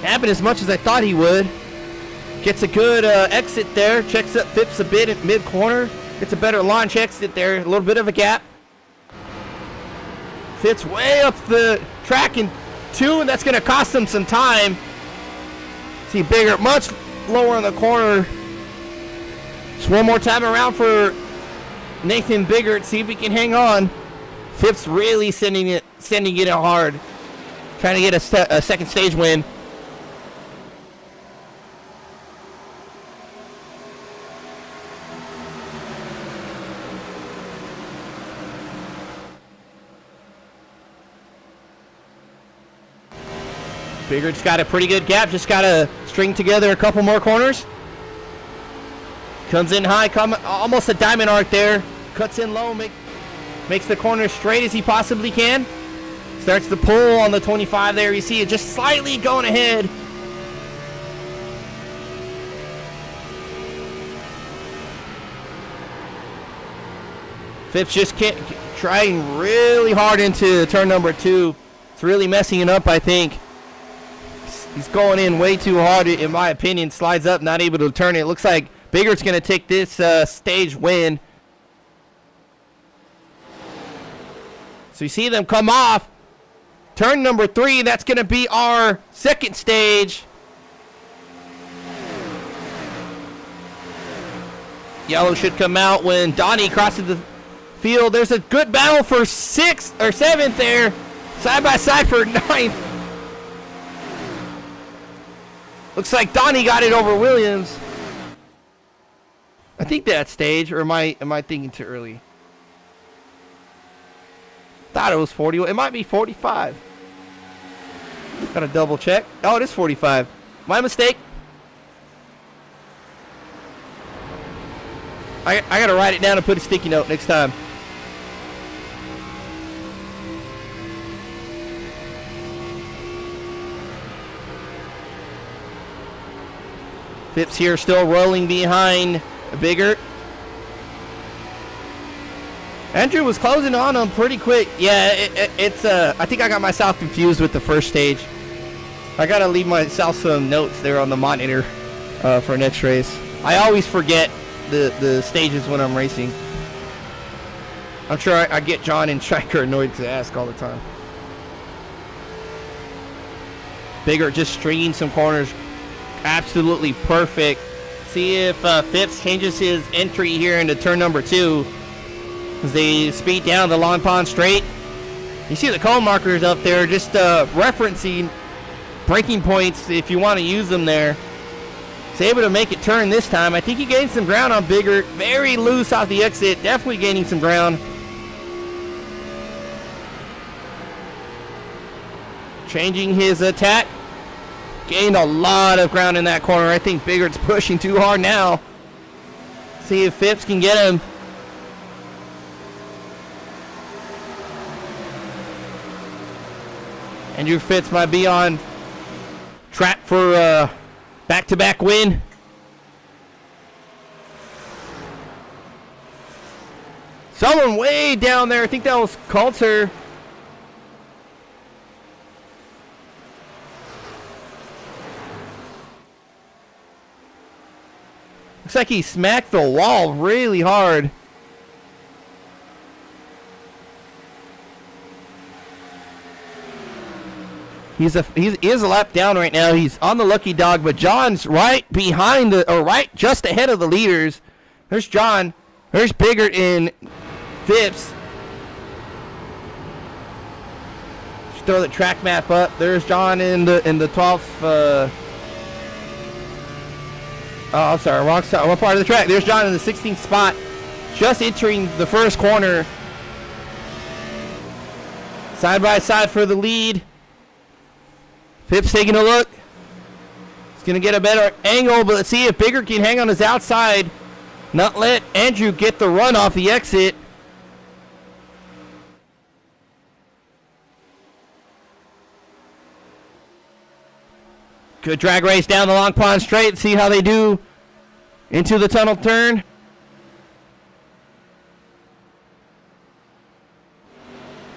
happen as much as I thought he would. Gets a good exit there. Checks up Phipps a bit at mid-corner. Gets a better launch exit there. A little bit of a gap. Phipps way up the track in 2, and that's going to cost him some time. See Biggert much lower in the corner. Just one more time around for Nathan Biggert. See if he can hang on. Phipps really sending it hard. Trying to get a second stage win. Biggert's got a pretty good gap. Just got to string together a couple more corners. Comes in high. Almost a diamond arc there. Cuts in low. Makes the corner straight as he possibly can. Starts the pull on the 25 there. You see it just slightly going ahead. Phipps just trying really hard into turn number 2. It's really messing it up, I think. He's going in way too hard, in my opinion. Slides up, not able to turn it. Looks like Biggert's going to take this stage win. So you see them come off. Turn number 3, that's going to be our second stage. Yellow should come out when Donnie crosses the field. There's a good battle for 6th or 7th there. Side by side for 9th. Looks like Donnie got it over Williams. I think that's stage, or am I thinking too early? Thought it was 40. It might be 45. Gotta double check. Oh, it is 45. My mistake. I gotta write it down and put a sticky note next time. Phipps here still rolling behind Biggert. Andrew was closing on him pretty quick. Yeah, it's I think I got myself confused with the first stage. I gotta leave myself some notes there on the monitor for next race. I always forget the stages when I'm racing. I'm sure I get John and Stryker annoyed to ask all the time. Bigger just stringing some corners. Absolutely perfect. See if Phipps changes his entry here into turn number 2. As they speed down the Long Pond Straight. You see the cone markers up there, just referencing braking points if you want to use them there. He's able to make it turn this time. I think he gained some ground on Bigger. Very loose off the exit. Definitely gaining some ground. Changing his attack. Gained a lot of ground in that corner. I think Biggert's pushing too hard now. See if Phipps can get him. Andrew Phipps might be on track for a back-to-back win. Someone way down there. I think that was Coulter. Looks like he smacked the wall really hard. He is a lap down right now. He's on the lucky dog, but John's right behind right just ahead of the leaders. There's John. There's Biggert and Phipps. Just throw the track map up. There's John in the 12th. Oh, I'm sorry, wrong side. What part of the track? There's John in the 16th spot, just entering the first corner. Side by side for the lead. Phipps taking a look. He's going to get a better angle, but let's see if Bigger can hang on his outside. Not let Andrew get the run off the exit. Good drag race down the Long Pond Straight. See how they do into the tunnel turn.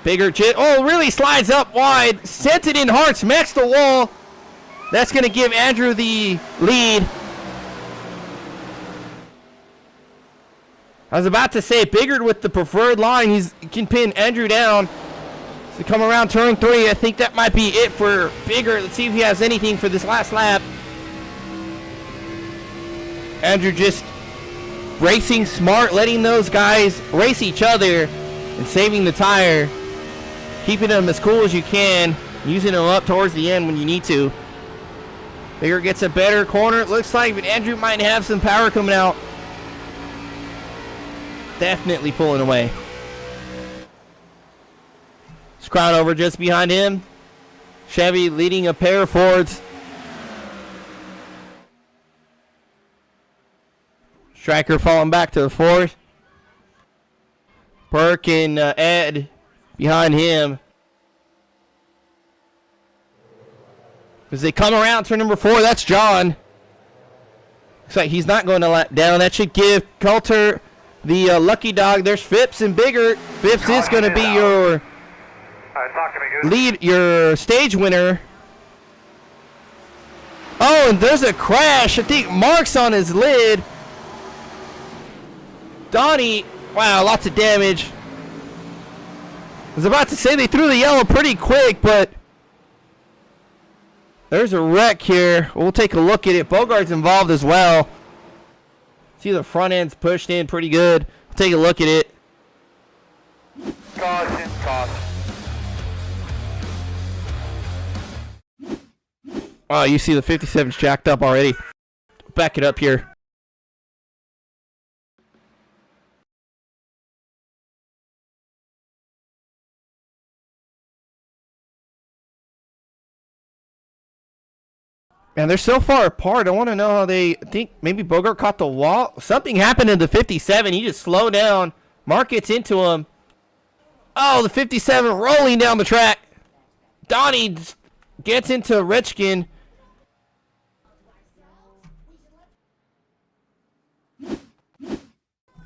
Bigger chip. Oh, really slides up wide. Sent it in hard. Smacks the wall. That's going to give Andrew the lead. I was about to say, Biggert with the preferred line. He can pin Andrew down. To come around turn 3, I think that might be it for Biggert. Let's see if he has anything for this last lap. Andrew just racing smart, letting those guys race each other and saving the tire. Keeping them as cool as you can, using them up towards the end when you need to. Biggert gets a better corner, it looks like, but Andrew might have some power coming out. Definitely pulling away. Crowd over just behind him. Chevy leading a pair of Fords. Striker falling back to the fourth. Burke and Ed behind him. As they come around turn number 4, that's John. Looks like he's not going to let down. That should give Coulter the lucky dog. There's Phipps and Biggert. Phipps is going to be your lead, your stage winner. Oh, and there's a crash. I think Mark's on his lid. Donnie, wow, lots of damage. I was about to say they threw the yellow pretty quick, but there's a wreck here. We'll take a look at it. Bogart's involved as well. See the front end's pushed in pretty good. We'll take a look at it. Caution, caution. Oh, you see the 57's jacked up already. Back it up here. And they're so far apart. I want to know how they think. Maybe Bogart caught the wall. Something happened in the 57. He just slowed down. Mark gets into him. Oh, the 57 rolling down the track. Donnie gets into Richkin.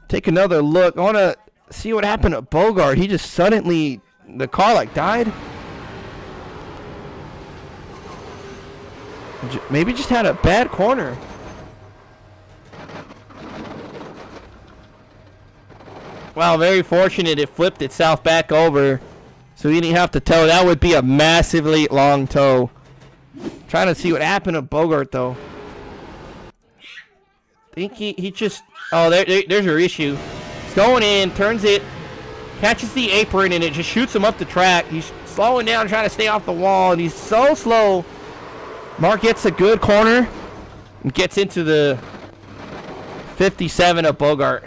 Take another look. I want to see what happened to Bogart. He just suddenly, the car like died. Maybe just had a bad corner. Wow, very fortunate it flipped itself back over. So he didn't have to tow. That would be a massively long tow. Trying to see what happened to Bogart, though. I think he just... Oh, there's your issue. He's going in, turns it, catches the apron, and it just shoots him up the track. He's slowing down, trying to stay off the wall, and he's so slow. Mark gets a good corner and gets into the 57 of Bogart.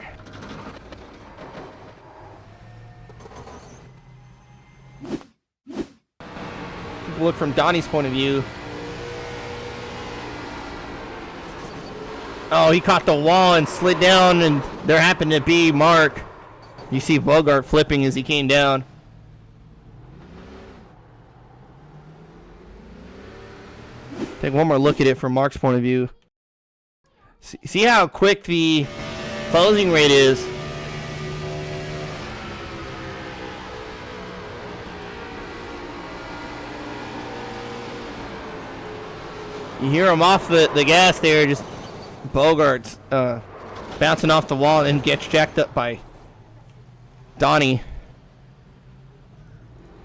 Look from Donnie's point of view. Oh, he caught the wall and slid down, and there happened to be Mark. You see Bogart flipping as he came down. Take one more look at it from Mark's point of view. See how quick the closing rate is. You hear him off the gas there, just Bogart's bouncing off the wall and gets jacked up by Donnie.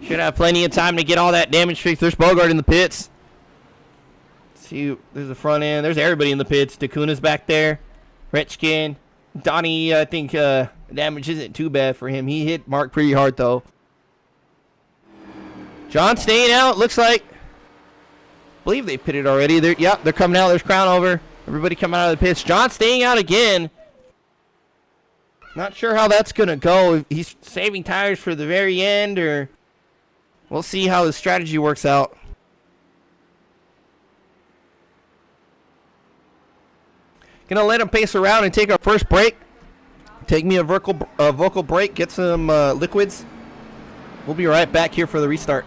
Should have plenty of time to get all that damage fixed. There's Bogart in the pits. See, there's the front end. There's everybody in the pits. Dacuna's back there. Retchkin. Donnie, I think damage isn't too bad for him. He hit Mark pretty hard, though. John staying out, looks like. I believe they pitted already. They're coming out. There's Crown over. Everybody coming out of the pits. John staying out again. Not sure how that's going to go. He's saving tires for the very end, or we'll see how his strategy works out. Gonna let him pace around and take our first break. Take me a vocal break. Get some liquids. We'll be right back here for the restart.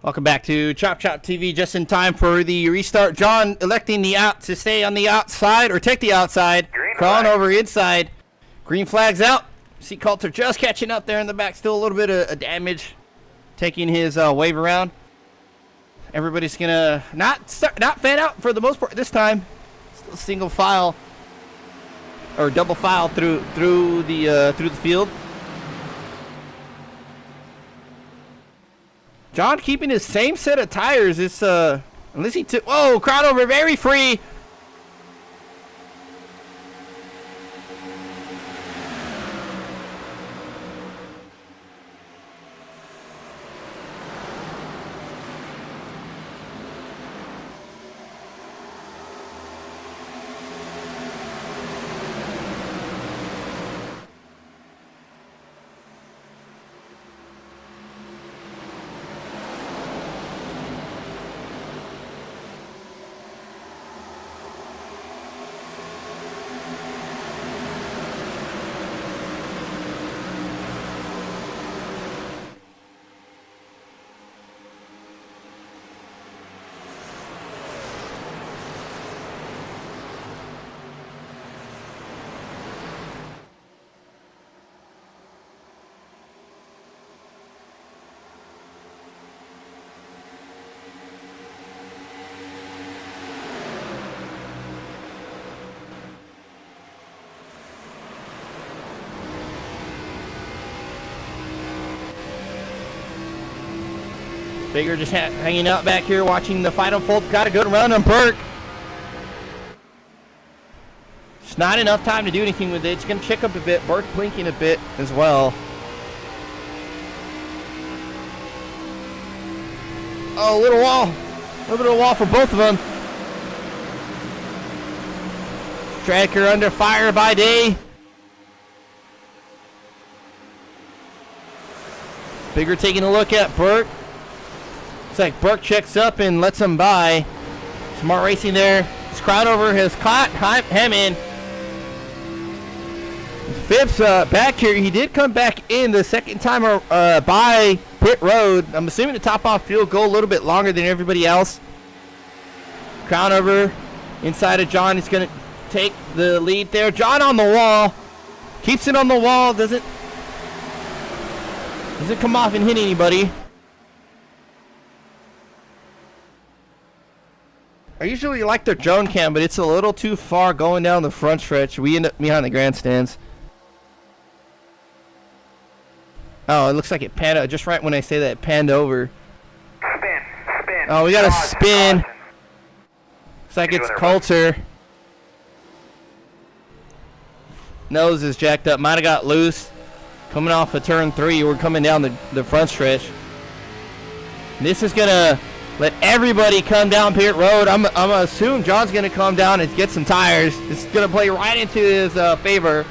Welcome back to Chop Chop TV, just in time for the restart. John electing to stay on the outside or take the outside. Crawling over inside. Green flag's out. See Coulter just catching up there in the back. Still a little bit of damage. Taking his wave around. Everybody's gonna not fan out for the most part this time. Still single file or double file through the field. John keeping his same set of tires. It's unless he took. Whoa, crowd over, very free. Bigger just hanging out back here watching the fight unfold. Got a good run on Burke. It's not enough time to do anything with it. It's going to check up a bit. Burke blinking a bit as well. Oh, a little wall. A little bit of a wall for both of them. Striker under fire by day. Bigger taking a look at Burke. Looks like Burke checks up and lets him by. Smart racing there. His crowd over has caught him in. Phipps back here. He did come back in the second time by pit road. I'm assuming the top off field goal a little bit longer than everybody else. Crown over inside of John. He's going to take the lead there. John on the wall. Keeps it on the wall. Doesn't come off and hit anybody. I usually like the drone cam, but it's a little too far going down the front stretch. We end up behind the grandstands. Oh, it looks like it panned just right when I say that, it panned over. Spin. Oh, we got a Caution, spin. caution. Looks like it's Coulter. Nose is jacked up. Might have got loose. Coming off of turn 3. We're coming down the front stretch. This is going to let everybody come down pit road. I'm going to assume John's going to come down and get some tires. This is going to play right into his favor.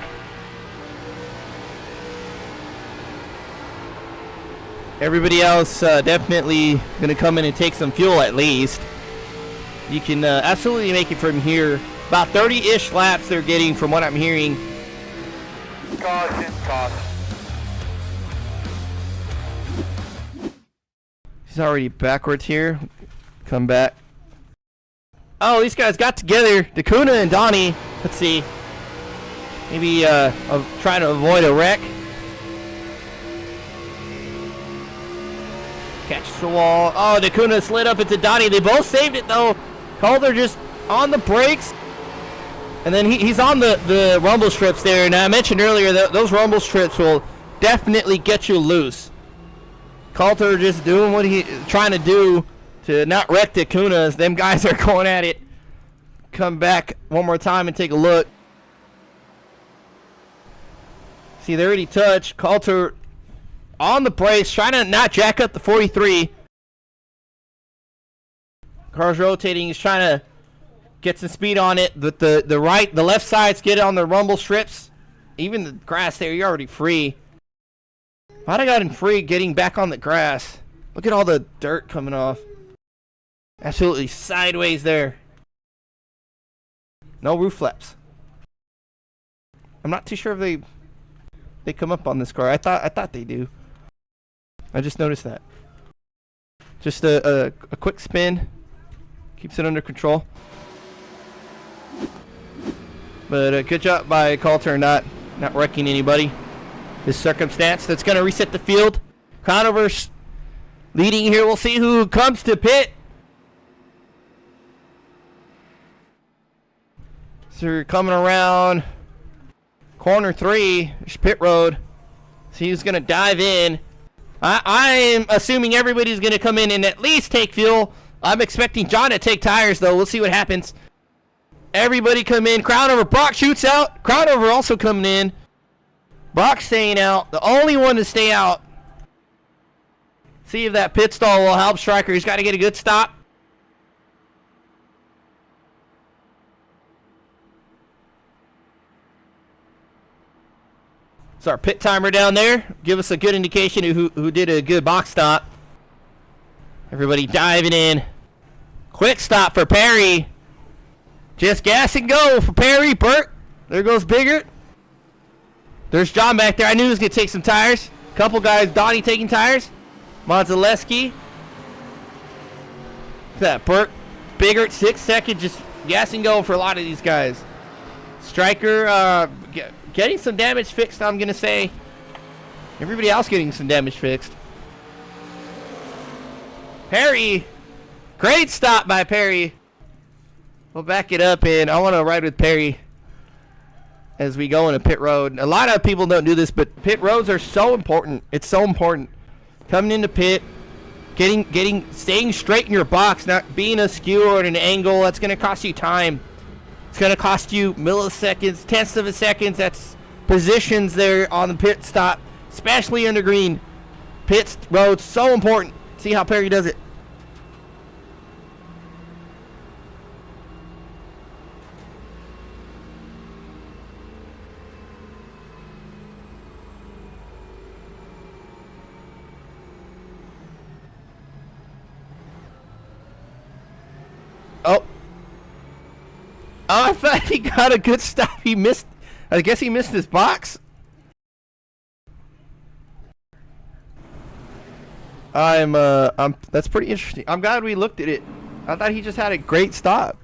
Everybody else definitely going to come in and take some fuel at least. You can absolutely make it from here. About 30-ish laps they're getting from what I'm hearing. Caution. He's already backwards here. Come back. Oh, these guys got together. Dakuna and Donnie. Let's see. Maybe trying to avoid a wreck. Catches the wall. Oh, Dakuna slid up into Donnie. They both saved it, though. Calder just on the brakes. And then he's on the rumble strips there. And I mentioned earlier that those rumble strips will definitely get you loose. Coulter just doing what he's trying to do to not wreck Dakuna as them guys are going at it. Come back one more time and take a look. See, they already touched. Coulter on the brakes, trying to not jack up the 43. Car's rotating. He's trying to get some speed on it. But the left sides get on the rumble strips. Even the grass there, you're already free. Might have gotten free getting back on the grass. Look at all the dirt coming off. Absolutely sideways there. No roof flaps. I'm not too sure if they come up on this car. I thought they do. I just noticed that. Just a quick spin. Keeps it under control. But a good job by Coulter not wrecking anybody. This circumstance that's going to reset the field. Crownover's leading here. We'll see who comes to pit. So we're coming around corner 3. There's pit road. See who's going to dive in. I'm assuming everybody's going to come in and at least take fuel. I'm expecting John to take tires, though. We'll see what happens. Everybody come in. Crownover. Brock shoots out. Crownover also coming in. Brock staying out. The only one to stay out. See if that pit stall will help Striker. He's got to get a good stop. It's our pit timer down there. Give us a good indication of who did a good box stop. Everybody diving in. Quick stop for Perry. Just gas and go for Perry. Burt. There goes Biggert. There's John back there. I knew he was going to take some tires. Couple guys. Donnie taking tires. Monzaleski. Look at that. Burt. Biggert. 6 seconds. Just gas and go for a lot of these guys. Striker getting some damage fixed, I'm going to say. Everybody else getting some damage fixed. Perry. Great stop by Perry. We'll back it up, and I want to ride with Perry as we go into pit road. A lot of people don't do this, but pit roads are so important. It's so important. Coming into pit, staying straight in your box, not being askew or at an angle. That's going to cost you time. It's going to cost you milliseconds, tenths of a second. That's positions there on the pit stop, especially under green. Pit road's so important. See how Perry does it. Oh. I thought he got a good stop. He missed. I guess he missed his box. That's pretty interesting. I'm glad we looked at it. I thought he just had a great stop.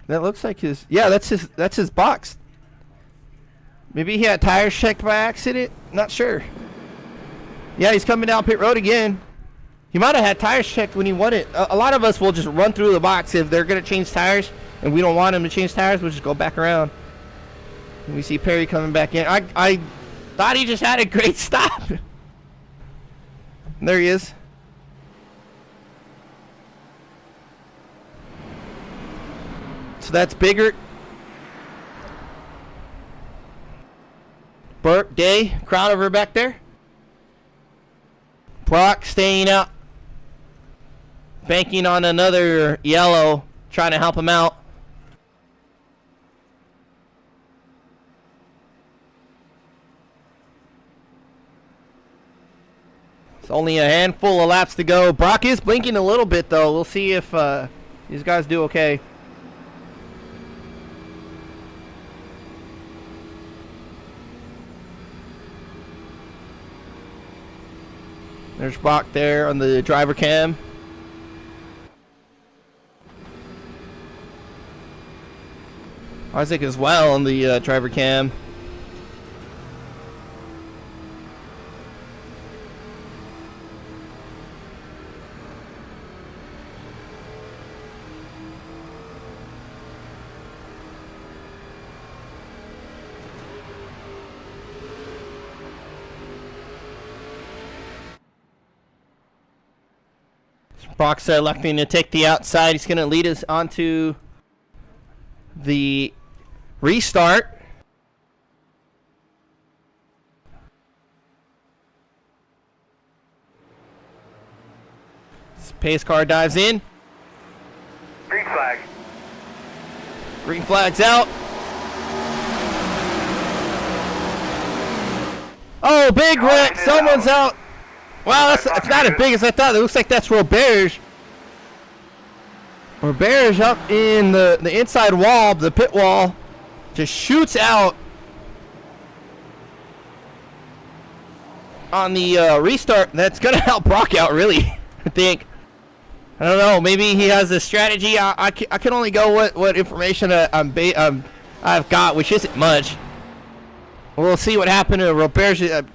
That looks like his. Yeah, that's his box. Maybe he had tires checked by accident. Not sure. Yeah, he's coming down pit road again. He might have had tires checked when he won it. A lot of us will just run through the box if they're going to change tires, and we don't want him to change tires. We'll just go back around. And we see Perry coming back in. I thought he just had a great stop. There he is. So that's Bigger. Burke, Day, crowd over back there. Brock staying out, banking on another yellow, trying to help him out. It's only a handful of laps to go. Brock is blinking a little bit, though. We'll see if these guys do okay. There's Brock there on the driver cam. Isaac as well on the driver cam. Brock's electing to take the outside. He's going to lead us onto the restart. Pace car dives in. Green flag. Green flag's out. Oh, big wreck. Someone's out. Wow, it's not as big as I thought. It looks like that's Roberge. Roberge up in the inside wall, the pit wall, just shoots out on the restart. That's going to help Brock out, really, I think. I don't know. Maybe he has a strategy. I can only go what information I've got, which isn't much. We'll see what happened to Roberge.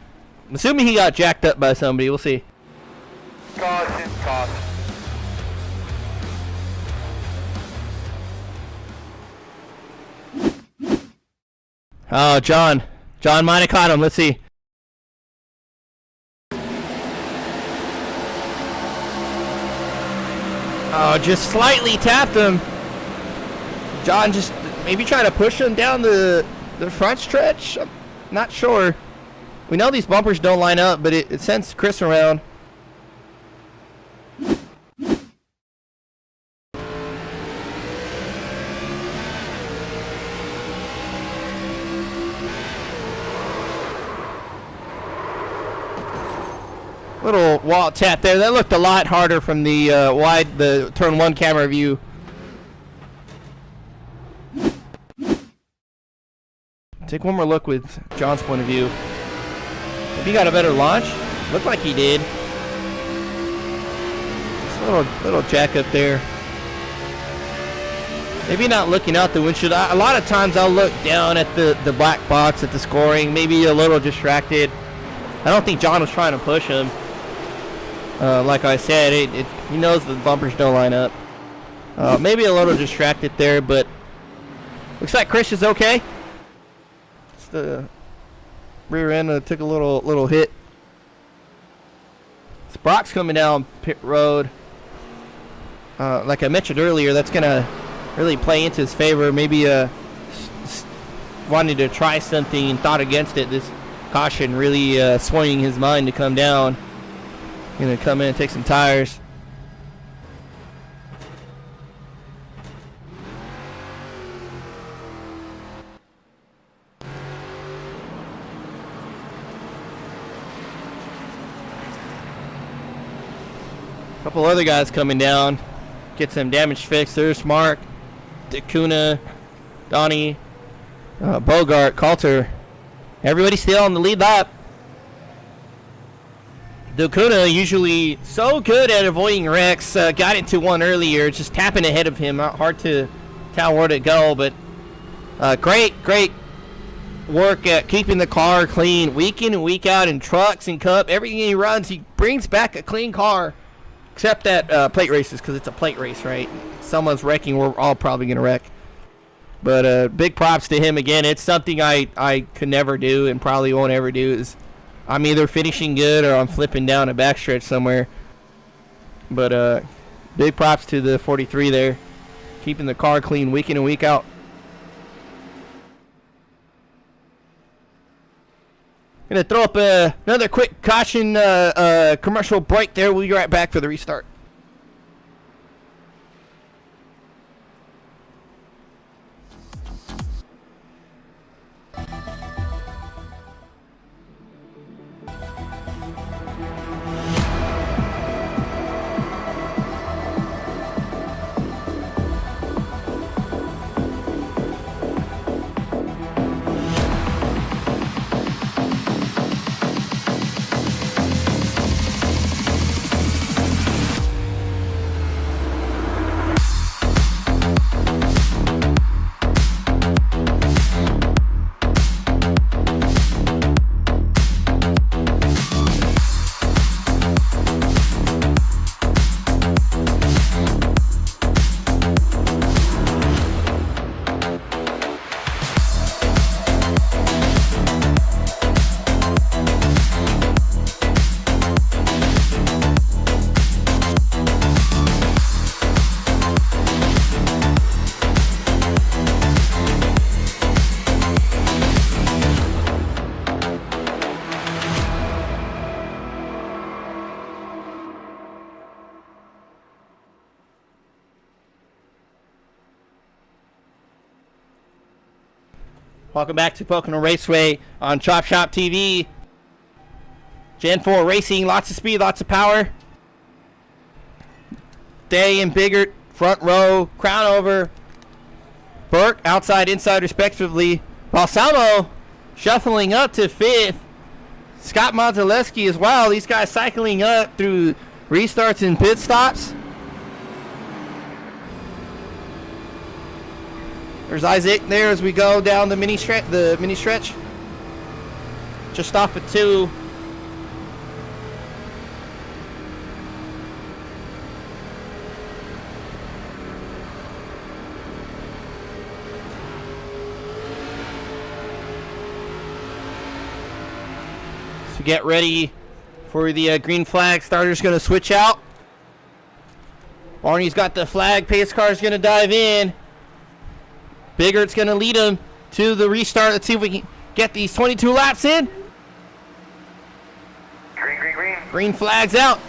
I'm assuming he got jacked up by somebody. We'll see. Caution, caution. Oh, John might have caught him. Let's see. Oh, just slightly tapped him. John just maybe trying to push him down the front stretch. I'm not sure. We know these bumpers don't line up, but it sends Chris around. Little wall tap there. That looked a lot harder from the the turn one camera view. Take one more look with John's point of view. If he got a better launch, looked like he did. Just a little jack up there. Maybe not looking out the windshield. A lot of times I'll look down at the black box at the scoring. Maybe a little distracted. I don't think John was trying to push him. Like I said, he knows the bumpers don't line up. Maybe a little distracted there, but looks like Chris is okay. It's the rear end took a little hit. Brock's coming down pit road. Like I mentioned earlier, that's gonna really play into his favor. Maybe wanting to try something and thought against it. This caution really swinging his mind to come down. Gonna come in and take some tires. Couple other guys coming down, get some damage fixed. There's Mark, Dakuna, Donnie, Bogart, Coulter. Everybody still on the lead lap. Dakuna usually so good at avoiding wrecks. Got into one earlier, just tapping ahead of him. Not hard to tell where to go, but great work at keeping the car clean week in and week out in trucks and cup. Everything he runs, he brings back a clean car. Except at plate races, because it's a plate race, right? Someone's wrecking, we're all probably going to wreck. But big props to him again. It's something I could never do and probably won't ever do. Is I'm either finishing good or I'm flipping down a backstretch somewhere. But big props to the 43 there. Keeping the car clean week in and week out. Gonna throw up another quick caution commercial break there. We'll be right back for the restart. Welcome back to Pocono Raceway on Chop Shop TV. Gen 4 Racing, lots of speed, lots of power. Day and Biggert, front row, crown over. Burke, outside, inside, respectively. Balsamo shuffling up to 5th. Scott Monzaleski as well. These guys cycling up through restarts and pit stops. There's Isaac there as we go down the mini stretch. Just off at 2. So get ready for the green flag. Starter's going to switch out. Barney's got the flag. Pace car's going to dive in. Biggert's going to lead him to the restart. Let's see if we can get these 22 laps in. Green. Green flag's out.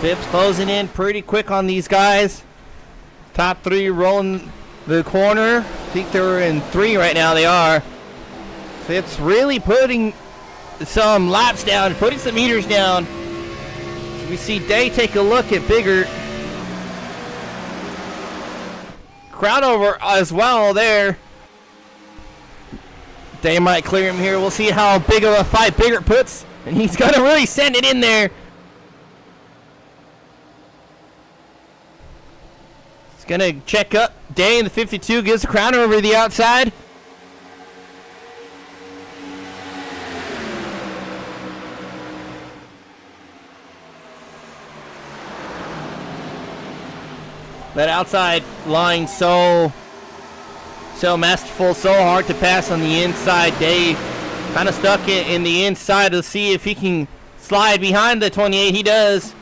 Phipps closing in pretty quick on these guys. Top three rolling the corner. I think they're in 3 right now. They are. Phipps really putting some laps down, putting some meters down. We see Day take a look at Biggert. Crowd over as well there. Day might clear him here. We'll see how big of a fight Biggert puts. And he's going to really send it in there. He's going to check up. Day in the 52 gives the crown over to the outside. That outside line so masterful, so hard to pass on the inside. Day kind of stuck in the inside to see if he can slide behind the 28. He does.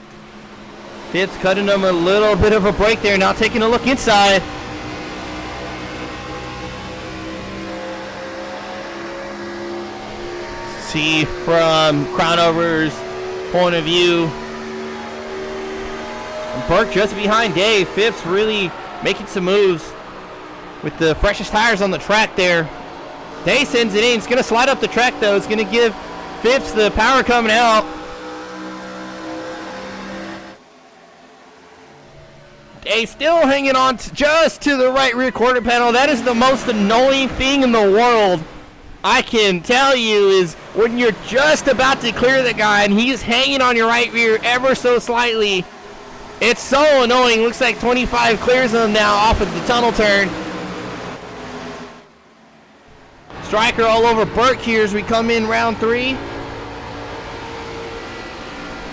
Phipps cutting him a little bit of a break there. Now taking a look inside. See from Crownover's point of view. Burke just behind Dave. Phipps really making some moves with the freshest tires on the track there. Day sends it in. It's going to slide up the track, though. It's going to give Phipps the power coming out. Day still hanging on just to the right rear quarter panel. That is the most annoying thing in the world, I can tell you, is when you're just about to clear the guy and he's hanging on your right rear ever so slightly. It's so annoying. Looks like 25 clears him now off of the tunnel turn. Striker all over Burke here as we come in round 3.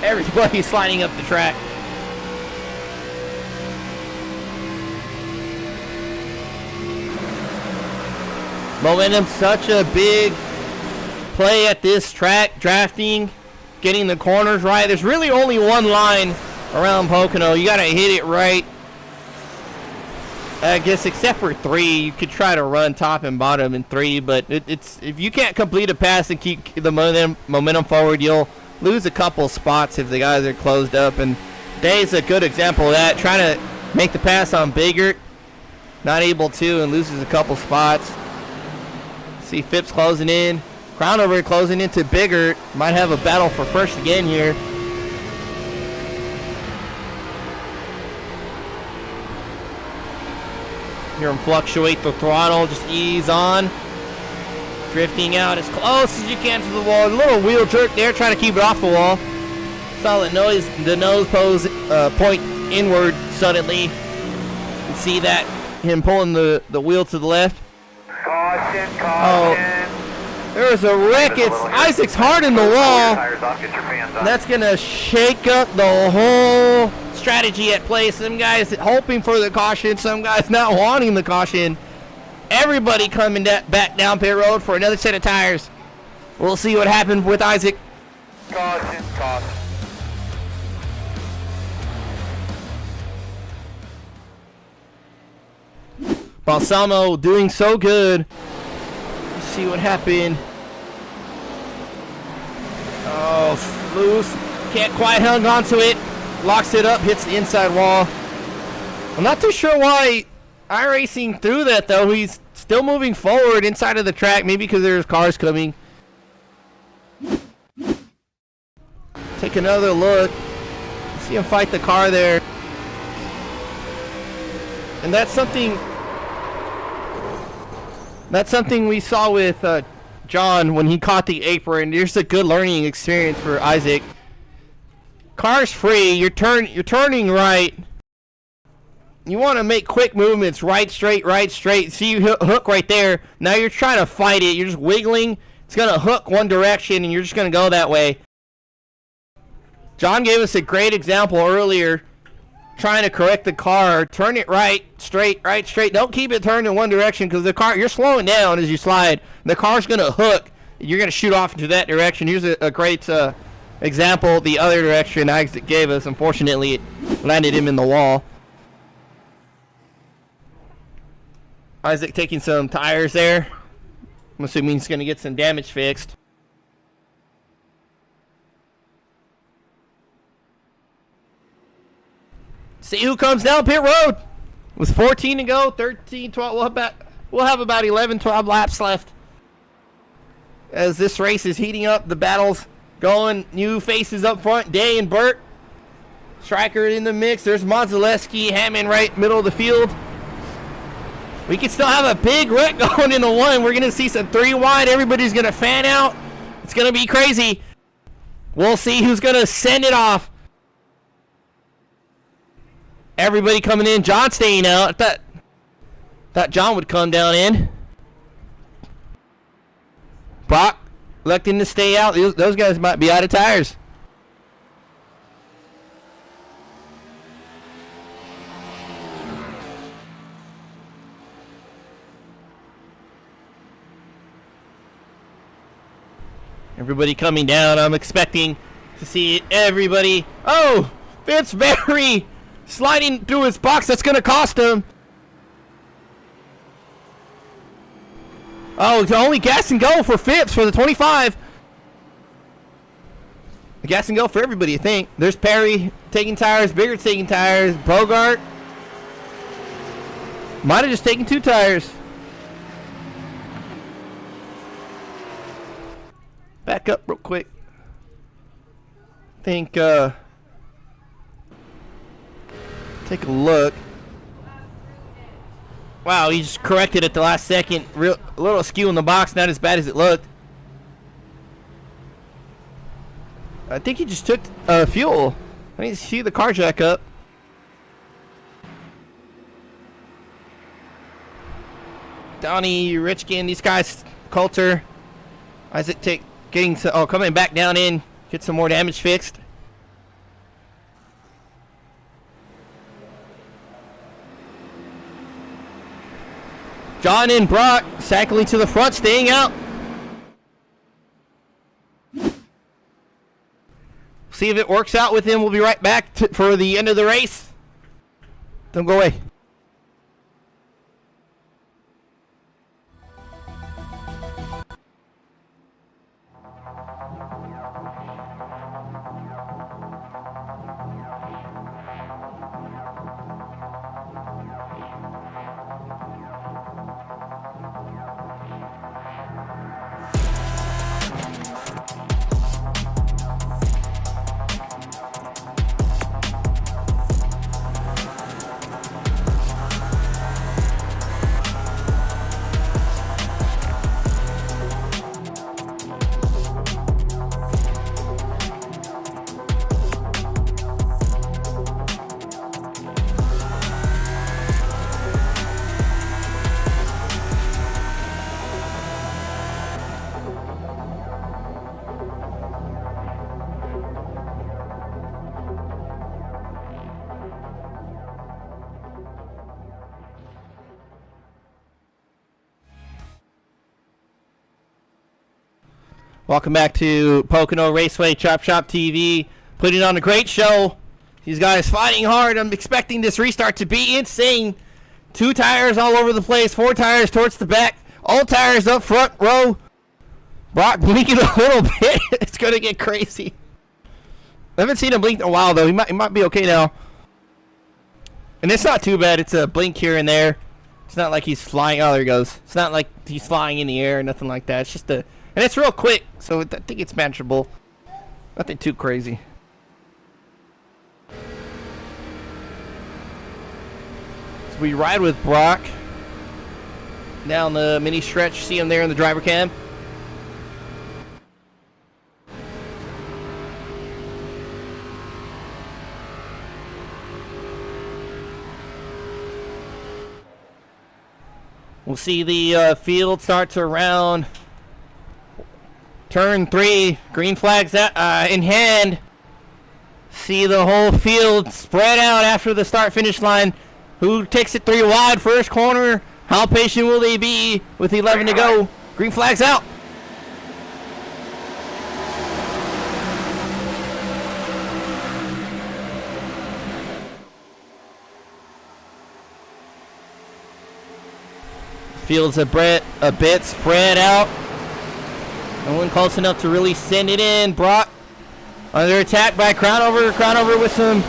Everybody's sliding up the track. Momentum, such a big play at this track. Drafting, getting the corners right. There's really only one line around Pocono. You gotta hit it right. I guess except for 3, you could try to run top and bottom in 3, but it's if you can't complete a pass and keep the momentum forward, you'll lose a couple spots if the guys are closed up. And Day's a good example of that. Trying to make the pass on Biggert, not able to, and loses a couple spots. See Phipps closing in. Crownover closing into Biggert. Might have a battle for first again here. Hear him fluctuate the throttle, just ease on. Drifting out as close as you can to the wall. A little wheel jerk there, trying to keep it off the wall. Solid noise, the nose pose point inward suddenly. You can see that, him pulling the wheel to the left. Caution, caution. Oh, there's a wreck. It's Isaac's hard in the wall. That's going to shake up the whole strategy at play. Some guys hoping for the caution, some guys not wanting the caution. Everybody coming back down pit road for another set of tires. We'll see what happened with Isaac. Caution, caution. Balsamo doing so good. Let's see what happened. Oh, loose. Can't quite hang on to it. Locks it up, hits the inside wall. I'm not too sure why iRacing threw that, though. He's still moving forward inside of the track, maybe because there's cars coming. Take another look. See him fight the car there. And that's something we saw with John when he caught the apron. There's a good learning experience for Isaac. Car's free. You're turning right. You want to make quick movements, right, straight, right, straight. See you hook right there. Now you're trying to fight it. You're just wiggling. It's going to hook one direction, and you're just going to go that way. John gave us a great example earlier, trying to correct the car. Turn it right, straight, right, straight. Don't keep it turned in one direction because the car, you're slowing down as you slide. The car's going to hook. You're going to shoot off into that direction. Here's a great example the other direction Isaac gave us. Unfortunately, it landed him in the wall. Isaac taking some tires there. I'm assuming he's going to get some damage fixed. See who comes down pit road. With 14 to go, 13, 12. We'll have about 11, 12 laps left. As this race is heating up, the battle's going. New faces up front, Day and Burt. Striker in the mix. There's Modzaleski, Hammond right middle of the field. We can still have a big wreck going in the one. We're going to see some 3 wide. Everybody's going to fan out. It's going to be crazy. We'll see who's going to send it off. Everybody coming in. John staying out. I thought John would come down in. Brock electing to stay out. Those guys might be out of tires. Everybody coming down. I'm expecting to see everybody. Oh, Vince Berry sliding through his box. That's going to cost him. Oh, it's only gas and go for Phipps for the 25. Gas and go for everybody, I think. There's Perry taking tires. Bigger's taking tires. Bogart might have just taken 2 tires. Back up real quick. I think, take a look. Wow, he just corrected at the last second. A little skew in the box, not as bad as it looked. I think he just took fuel. I need to see the car jack up. Donnie, Richkin, these guys, Coulter, Isaac coming back down in, get some more damage fixed. John and Brock cycling to the front, staying out. See if it works out with him. We'll be right back for the end of the race. Don't go away. Welcome back to Pocono Raceway, Chop Shop TV, putting on a great show. These guys fighting hard. I'm expecting this restart to be insane. 2 tires all over the place, 4 tires towards the back, all tires up front row. Brock blinking a little bit. It's going to get crazy. I haven't seen him blink in a while, though. He might be okay now. And it's not too bad. It's a blink here and there. It's not like he's flying. Oh, there he goes. It's not like he's flying in the air or nothing like that. It's just a... And it's real quick, so I think it's manageable. Nothing too crazy. So we ride with Brock down the mini stretch. See him there in the driver cam. We'll see the field start to round. Turn 3, green flags in hand. See the whole field spread out after the start-finish line. Who takes it 3 wide, first corner? How patient will they be with 11 to go? Green flags out. Field's a bit spread out. No one close enough to really send it in. Brock under attack by Crownover. Crownover with some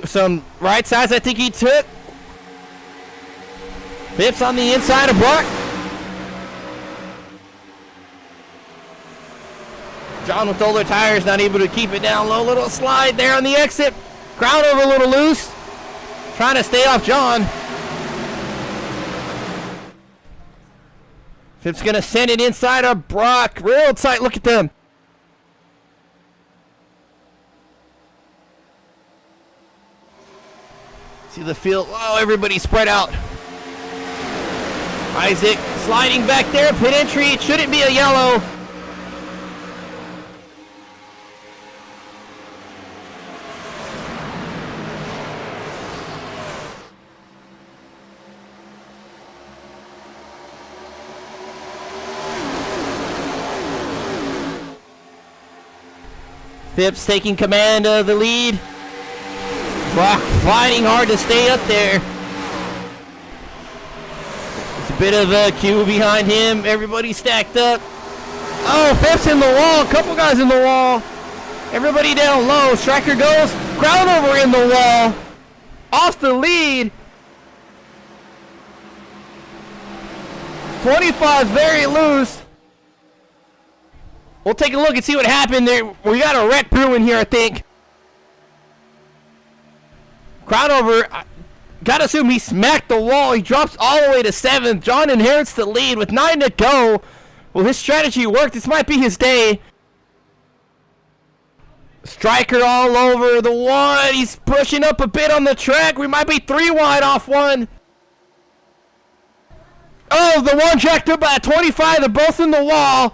some right sides I think he took. Phipps on the inside of Brock. John with older tires, not able to keep it down low. Little slide there on the exit. Ground over a little loose. Trying to stay off John. Phipps gonna send it inside of Brock. Real tight, look at them. See the field, oh, everybody spread out. Isaac sliding back there, pit entry, it shouldn't be a yellow. Phipps taking command of the lead. Brock fighting hard to stay up there. It's a bit of a queue behind him. Everybody stacked up. Oh, Phipps in the wall. A couple guys in the wall. Everybody down low. Striker goes. Ground over in the wall. Off the lead. 25 very loose. We'll take a look and see what happened there. We got a wreck brewing here, I think. Crowd over. Gotta assume he smacked the wall. He drops all the way to 7th. John inherits the lead with 9 to go. Well, his strategy worked. This might be his day. Striker all over the one. He's pushing up a bit on the track. We might be 3 wide off one. Oh, the one jacked up at 25. They're both in the wall.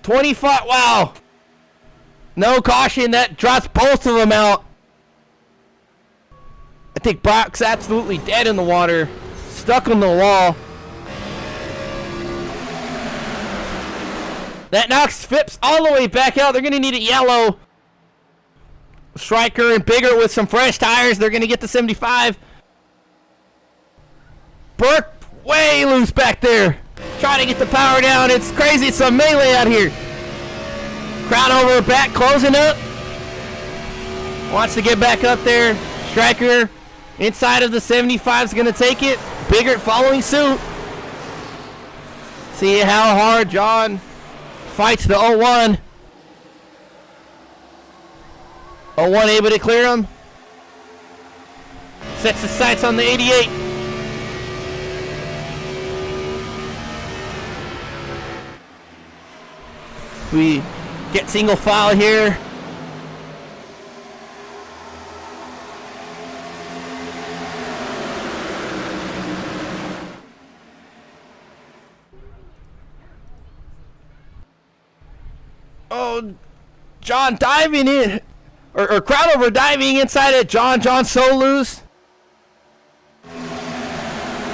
25, wow. No caution, that drops both of them out. I think Brock's absolutely dead in the water. Stuck on the wall. That knocks Phipps all the way back out. They're going to need a yellow. Striker and Bigger with some fresh tires. They're going to get the 75. Burke way loose back there. Trying to get the power down. It's crazy. It's a melee out here. Crowd over back, closing up. Wants to get back up there. Striker inside of the 75 is going to take it. Bigger following suit. See how hard John fights the 01. 01 able to clear him. Sets the sights on the 88. We get single file here. Oh, John diving in. Or crowd over diving inside it. John's so loose.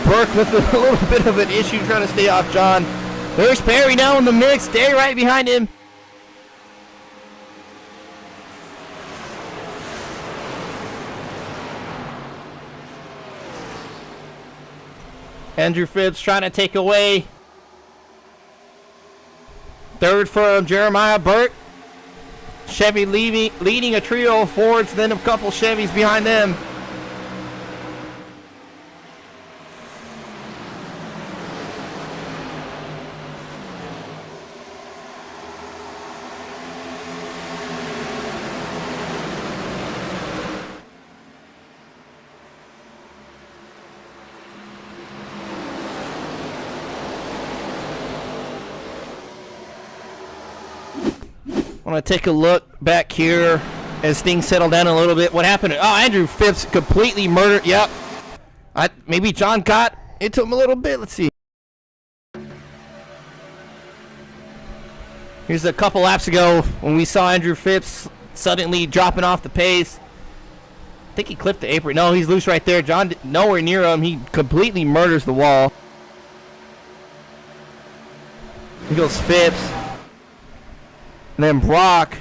Burke with a little bit of an issue trying to stay off John. There's Perry now in the mix. Stay right behind him. Andrew Phipps trying to take away. Third from Jeremiah Burke. Chevy leading a trio of Fords, then a couple Chevys behind them. I want to take a look back here as things settle down a little bit. What happened? Oh, Andrew Phipps completely murdered. Yep. Maybe John got into him a little bit. Let's see. Here's a couple laps ago when we saw Andrew Phipps suddenly dropping off the pace. I think he clipped the apron. No, he's loose right there. John nowhere near him. He completely murders the wall. Here goes Phipps. And then Brock.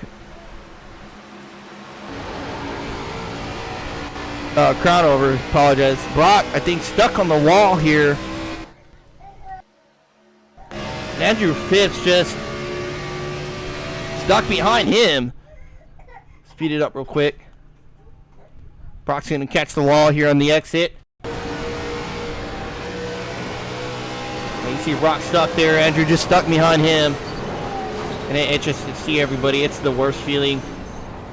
Crown over, apologize. Brock, I think, stuck on the wall here. And Andrew Phipps just stuck behind him. Speed it up real quick. Brock's going to catch the wall here on the exit. You see Brock stuck there. Andrew just stuck behind him. And it just, to see everybody, it's the worst feeling.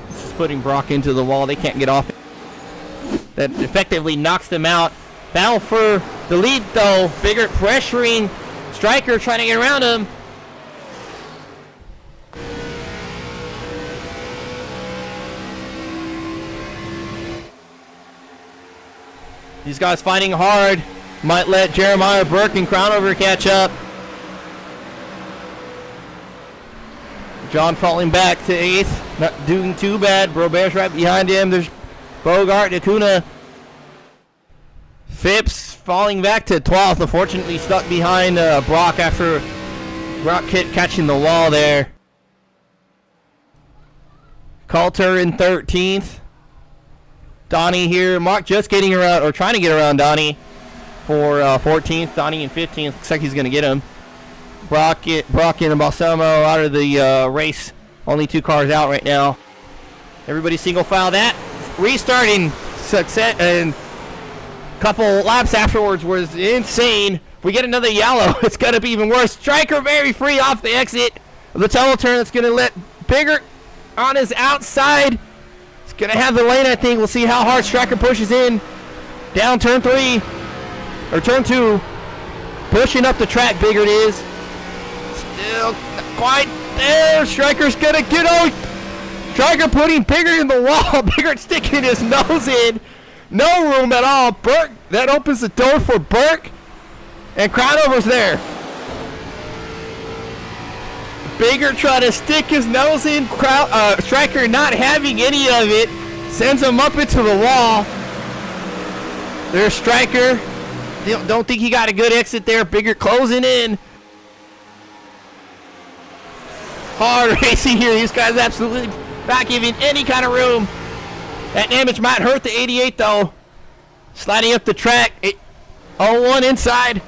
It's just putting Brock into the wall. They can't get off it. That effectively knocks them out. Battle for the lead, though. Biggert pressuring Stryker, trying to get around him. These guys fighting hard. Might let Jeremiah Burke and Crownover catch up. John falling back to 8th. Not doing too bad. Robert's right behind him. There's Bogart, Acuna. Phipps falling back to 12th. Unfortunately stuck behind Brock after Brock catching the wall there. Coulter in 13th. Donnie here. Mark just getting around, or trying to get around Donnie for 14th. Donnie in 15th. Looks like he's going to get him. Brock and Balsamo out of the race. Only 2 cars out right now. Everybody single file that. Restarting success, and a couple laps afterwards was insane. If we get another yellow, it's going to be even worse. Stryker very free off the exit of the tunnel turn. That's going to let Biggert on his outside. It's going to have the lane, I think. We'll see how hard Stryker pushes in. Down turn 3, or turn 2. Pushing up the track, Biggert is. Still not quite there. Stryker's going to get out. Stryker putting Biggert in the wall. Biggert sticking his nose in. No room at all. Burke, that opens the door for Burke. And Crownover's there. Biggert trying to stick his nose in. Stryker not having any of it. Sends him up into the wall. There's Stryker. Don't think he got a good exit there. Biggert closing in. Hard racing here. These guys absolutely not giving any kind of room. That damage might hurt the 88 though. Sliding up the track. 0-1 inside.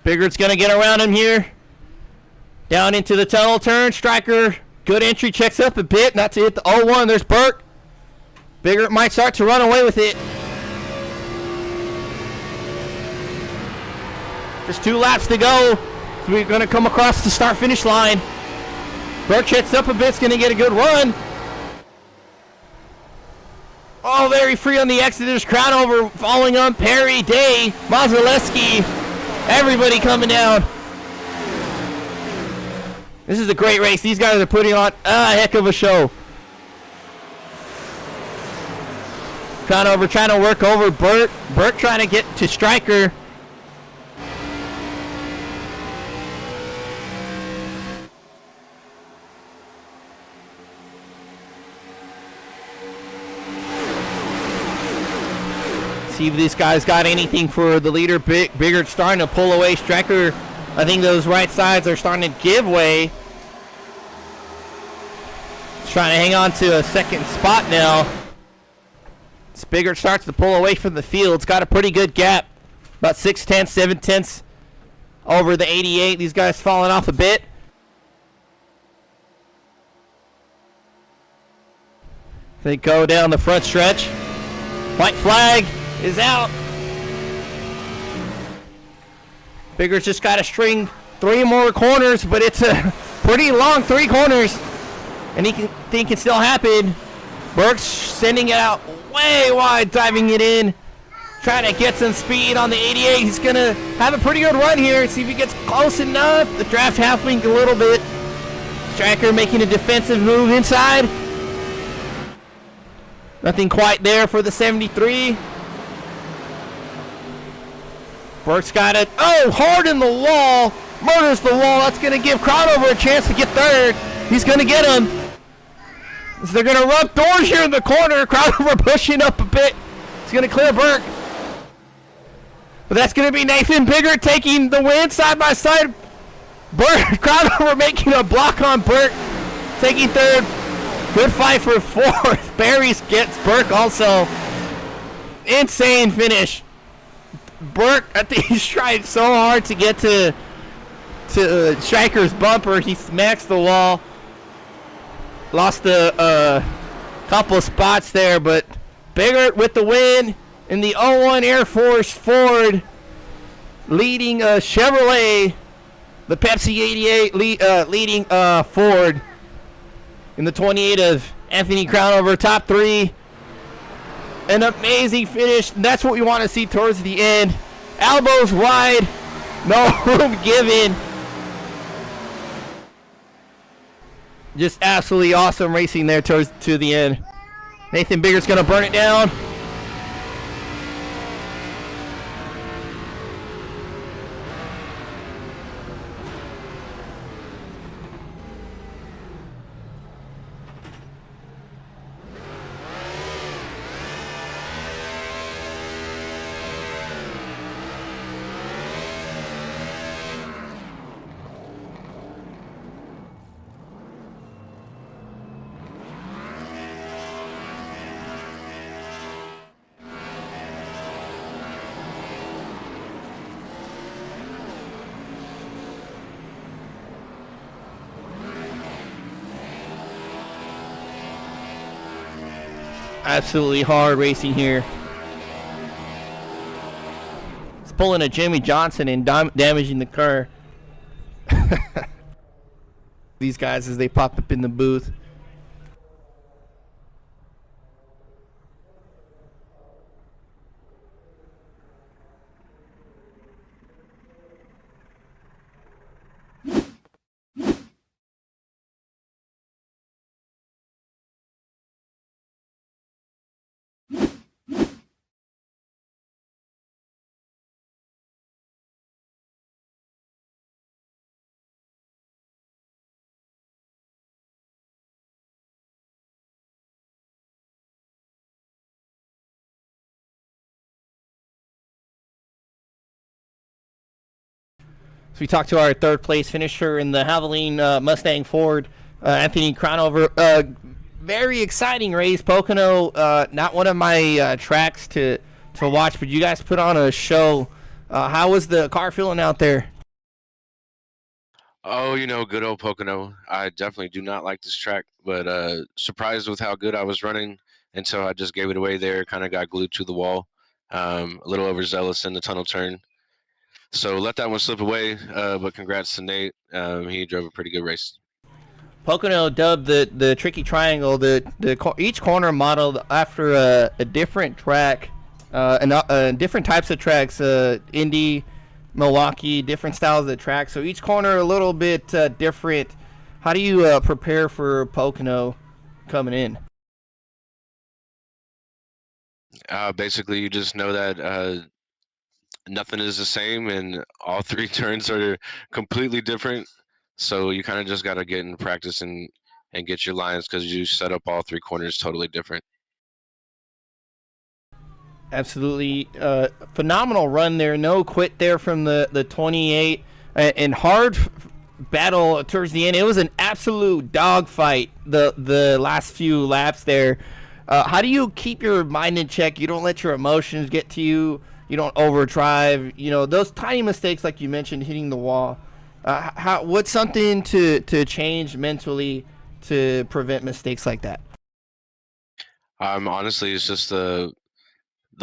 Biggert's going to get around him here. Down into the tunnel turn. Stryker, good entry, checks up a bit. Not to hit the 0-1. There's Burke. Biggert might start to run away with it. Just 2 laps to go. So we're going to come across the start-finish line. Burke checks up a bit. It's going to get a good run. Oh, very free on the exit. There's Crownover following on Perry, Day, Mazelewski. Everybody coming down. This is a great race. These guys are putting on a heck of a show. Crownover trying to work over Burke. Burke trying to get to Stryker. See if this guy's got anything for the leader. Biggert starting to pull away. Stryker, I think those right sides are starting to give way. He's trying to hang on to a second spot now. Biggert starts to pull away from the field. It's got a pretty good gap. About 6/10, 7/10 over the 88. These guys falling off a bit. They go down the front stretch. White flag is out. Biggert's just got to string 3 more corners, but it's a pretty long 3 corners, and he can still happen. Burke's sending it out way wide, driving it in, trying to get some speed on the 88. He's going to have a pretty good run here. See if he gets close enough. The draft half-wing a little bit. Stryker making a defensive move inside. Nothing quite there for the 73. Burke's got it. Oh, hard in the wall. Murders the wall. That's going to give Crownover a chance to get third. He's going to get him. So they're going to rub doors here in the corner. Crownover pushing up a bit. He's going to clear Burke. But that's going to be Nathan Biggert taking the win side by side. Burke, Crownover making a block on Burke. Taking third. Good fight for 4th. Barry gets Burke also. Insane finish. Burke, I think he's trying so hard to get to to Striker's bumper. He smacks the wall. Lost a couple of spots there, but Biggert with the win in the 01 Air Force Ford, leading Chevrolet, the Pepsi 88 leading Ford in the 28 of Anthony Crownover, top 3. An amazing finish. And that's what we want to see towards the end. Elbows wide, no room given. Just absolutely awesome racing there to the end. Nathan Biggert's going to burn it down. Absolutely hard racing here. It's pulling a Jimmy Johnson and damaging the car. These guys as they pop up in the booth. So we talked to our third place finisher in the Havoline Mustang Ford, Anthony Crownover. Very exciting race. Pocono, not one of my tracks to watch, but you guys put on a show. How was the car feeling out there? Oh, good old Pocono. I definitely do not like this track, but surprised with how good I was running until I just gave it away there. Kind of got glued to the wall. A little overzealous in the tunnel turn. So let that one slip away, but congrats to Nate. He drove a pretty good race. Pocono dubbed the Tricky Triangle, each corner modeled after a different track, and different types of tracks, Indy, Milwaukee, different styles of track. So each corner a little bit different. How do you prepare for Pocono coming in? Basically, you just know that nothing is the same, and all 3 turns are completely different. So you kind of just got to get in practice and get your lines, because you set up all 3 corners totally different. Absolutely phenomenal run there. No quit there from the 28, and hard battle towards the end. It was an absolute dogfight the last few laps there. How do you keep your mind in check? You don't let your emotions get to you. You don't overdrive. Those tiny mistakes, like you mentioned, hitting the wall. What's something to change mentally to prevent mistakes like that? Honestly, it's just the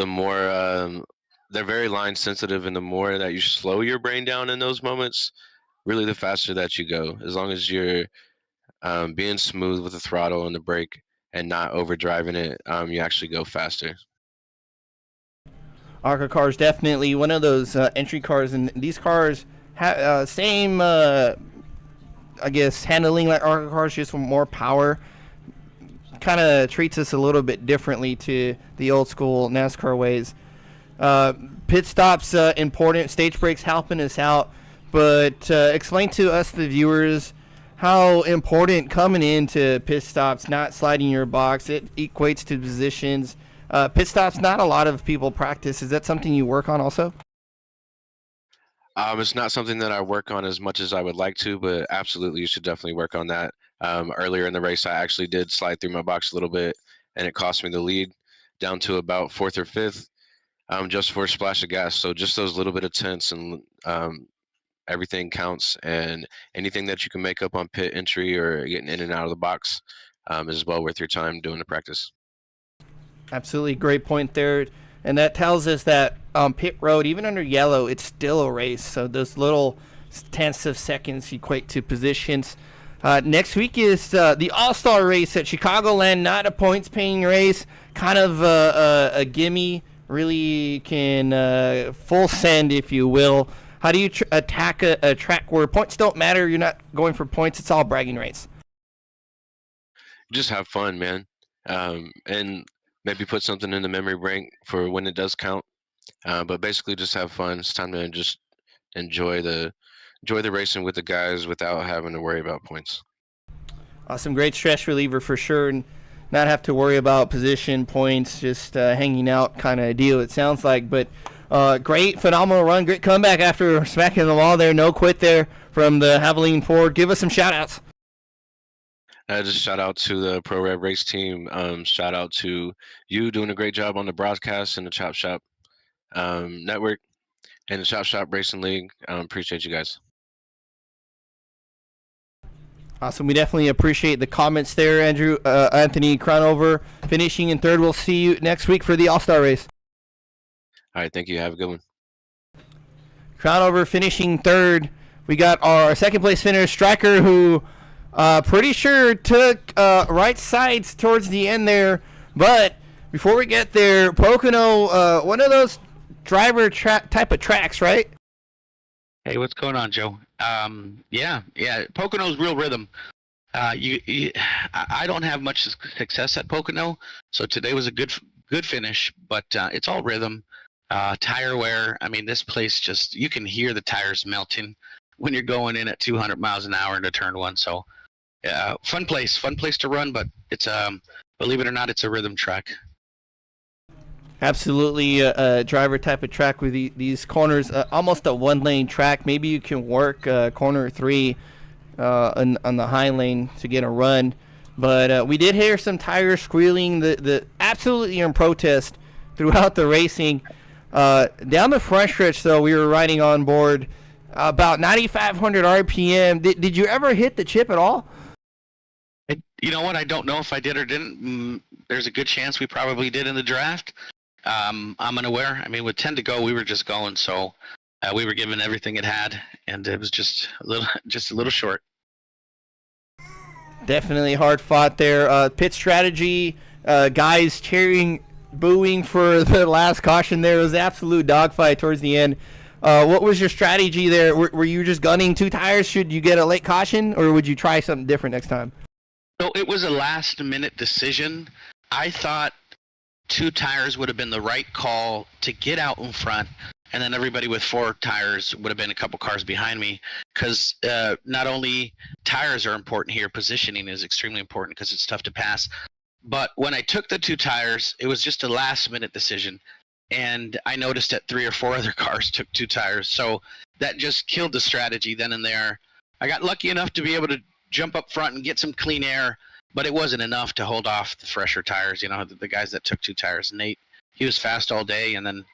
more they're very line sensitive, and the more that you slow your brain down in those moments, really the faster that you go. As long as you're being smooth with the throttle and the brake and not overdriving it, you actually go faster. ARCA cars definitely one of those entry cars, and these cars have same I guess handling like ARCA cars, just with more power. Kind of treats us a little bit differently to the old school NASCAR ways. Pit stops important, stage breaks helping us out, but explain to us, the viewers, how important coming into pit stops, not sliding your box. It equates to positions. Pit stops, not a lot of people practice. Is that something you work on also? It's not something that I work on as much as I would like to, but absolutely you should definitely work on that. Earlier in the race, I actually did slide through my box a little bit, and it cost me the lead down to about 4th or 5th, just for a splash of gas. So just those little bit of tints and everything counts, and anything that you can make up on pit entry or getting in and out of the box is well worth your time doing the practice. Absolutely, great point there. And that tells us that pit road, even under yellow, it's still a race. So those little tenths of seconds equate to positions. Next week is the All-Star race at Chicagoland, not a points-paying race, kind of a gimme, really can full send, if you will. How do you attack a track where points don't matter? You're not going for points. It's all bragging rights. Just have fun, man, and maybe put something in the memory bank for when it does count. But basically, just have fun. It's time to just enjoy the racing with the guys without having to worry about points. Awesome, great stress reliever for sure, and not have to worry about position points, just hanging out kind of deal. It sounds like, but great, phenomenal run, great comeback after smacking the wall there. No quit there from the Javelin Ford. Give us some shout outs. Just shout out to the Pro Red Race team. Shout out to you doing a great job on the broadcast and the Chop Shop network and the Chop Shop Racing League. Appreciate you guys. Awesome. We definitely appreciate the comments there, Andrew. Anthony Cronover finishing in third. We'll see you next week for the All-Star race. All right, thank you. Have a good one. Cronover finishing third. We got our second place finisher, Striker, who pretty sure took right sides towards the end there. But before we get there, Pocono, one of those driver type of tracks, right? Hey, what's going on, Joe? Yeah. Pocono's real rhythm. I don't have much success at Pocono, so today was a good finish. But it's all rhythm, tire wear. I mean, this place just, you can hear the tires melting when you're going in at 200 miles an hour into turn one. So, fun place to run. But it's believe it or not, it's a rhythm track. Absolutely, a driver type of track with these corners, almost a one-lane track. Maybe you can work corner 3 on the high lane to get a run. But we did hear some tires squealing, the absolutely in protest throughout the racing. Down the front stretch, though, we were riding on board about 9,500 RPM. Did you ever hit the chip at all? You know what? I don't know if I did or didn't. There's a good chance we probably did in the draft. I'm unaware. I mean, with 10 to go, we were just going, so we were given everything it had, and it was just a little short. Definitely hard fought there. Pit strategy, guys cheering, booing for the last caution there. It was an absolute dogfight towards the end. What was your strategy there? Were you just gunning 2 tires? Should you get a late caution, or would you try something different next time? So it was a last-minute decision. I thought 2 tires would have been the right call to get out in front, and then everybody with 4 tires would have been a couple cars behind me, because not only tires are important here, positioning is extremely important because it's tough to pass. But when I took the 2 tires, it was just a last-minute decision, and I noticed that 3 or 4 other cars took 2 tires, so that just killed the strategy then and there. I got lucky enough to be able to jump up front and get some clean air, but it wasn't enough to hold off the fresher tires. You know, the guys that took 2 tires. Nate, he was fast all day, and then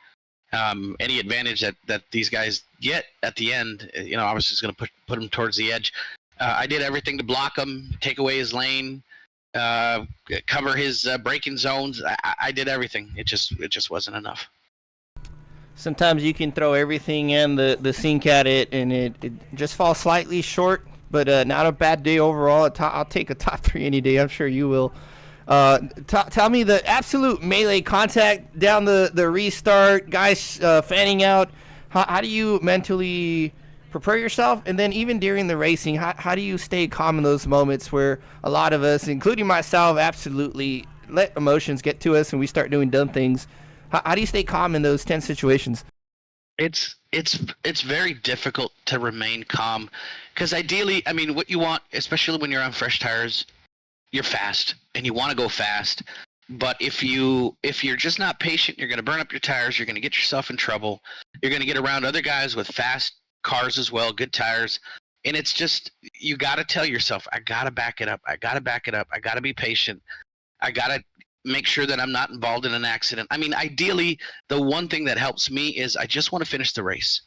any advantage that these guys get at the end, you know, I was just going to put him towards the edge. I did everything to block him, take away his lane, cover his braking zones. I did everything. It just wasn't enough. Sometimes you can throw everything and the sink at it, and it just falls slightly short. But not a bad day overall. I'll take a top 3 any day. I'm sure you will. Tell me the absolute melee contact down the restart, guys fanning out. How do you mentally prepare yourself? And then even during the racing, how do you stay calm in those moments where a lot of us, including myself, absolutely let emotions get to us and we start doing dumb things? How do you stay calm in those tense situations? It's very difficult to remain calm, because ideally, I mean, what you want, especially when you're on fresh tires, you're fast and you want to go fast. But if you're just not patient, you're going to burn up your tires. You're going to get yourself in trouble. You're going to get around other guys with fast cars as well, good tires. And it's just, you got to tell yourself, I got to back it up. I got to be patient. I got to make sure that I'm not involved in an accident. I mean, ideally, the one thing that helps me is I just want to finish the race.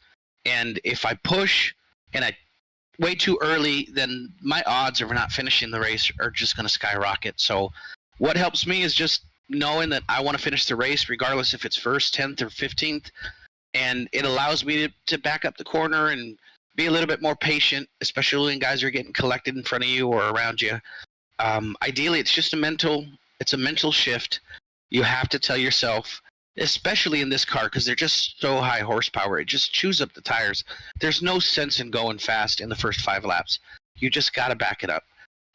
And if I push, and I way too early, then my odds of not finishing the race are just going to skyrocket. So what helps me is just knowing that I want to finish the race regardless if it's first, 10th, or 15th, and it allows me to back up the corner and be a little bit more patient, especially when guys are getting collected in front of you or around you. Ideally, it's just a mental shift. You have to tell yourself, especially in this car, because they're just so high horsepower, it just chews up the tires. There's no sense in going fast in the first 5 laps. You just got to back it up,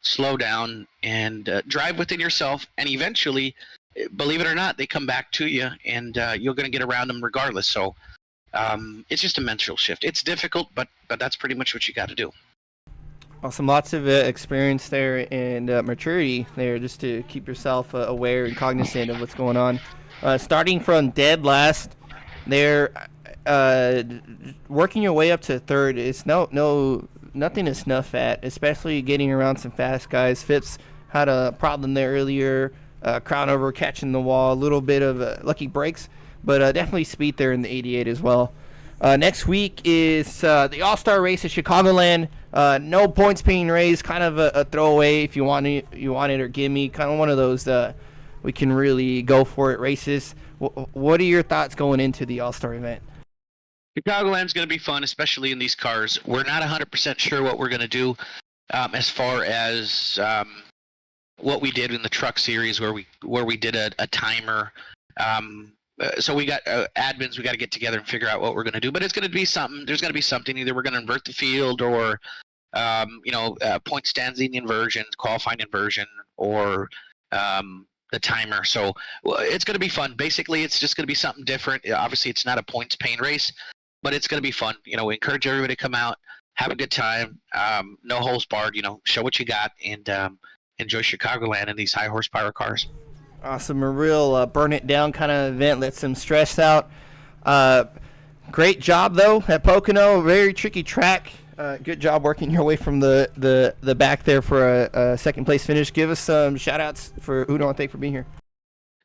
slow down, and drive within yourself. And eventually, believe it or not, they come back to you, and you're going to get around them regardless. So it's just a mental shift. It's difficult, but that's pretty much what you got to do. Awesome. Lots of experience there and maturity there just to keep yourself aware and cognizant of what's going on. Starting from dead last, they're working your way up to third. It's nothing to snuff at, especially getting around some fast guys. Phipps had a problem there earlier, crown over, catching the wall, a little bit of lucky breaks, but definitely speed there in the 88 as well. Next week is the All-Star race at Chicagoland. No points being raised, kind of a throwaway if you want it or gimme, kind of one of those we can really go for it races. What are your thoughts going into the All-Star event? Chicagoland's going to be fun, especially in these cars. We're not 100% sure what we're going to do as far as what we did in the truck series where we did a timer. So we got admins. We got to get together and figure out what we're going to do. But it's going to be something. There's going to be something. Either we're going to invert the field, or point standing inversion, qualifying inversion, or the timer. So it's going to be fun. Basically, it's just going to be something different. Obviously, it's not a points paying race, but it's going to be fun. We encourage everybody to come out, have a good time. No holes barred. Show what you got, and enjoy Chicagoland in these high horsepower cars. Awesome. A real burn it down kind of event. Let some stress out. Great job, though, at Pocono. Very tricky track. Good job working your way from the back there for a second place finish. Give us some shout outs for who do I thank for being here.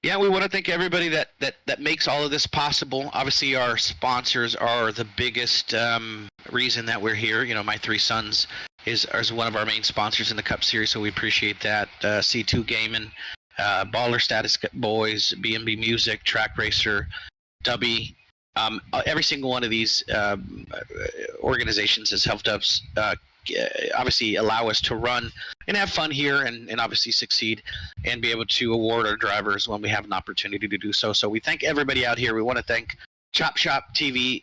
Yeah, we want to thank everybody that makes all of this possible. Obviously, our sponsors are the biggest reason that we're here. My Three Sons is one of our main sponsors in the Cup Series, so we appreciate that. C2 Gaming, Baller Status Boys, B&B Music, Track Racer, Dubby. Every single one of these organizations has helped us obviously allow us to run and have fun here and obviously succeed and be able to award our drivers when we have an opportunity to do so. So we thank everybody out here. We want to thank Chop Shop TV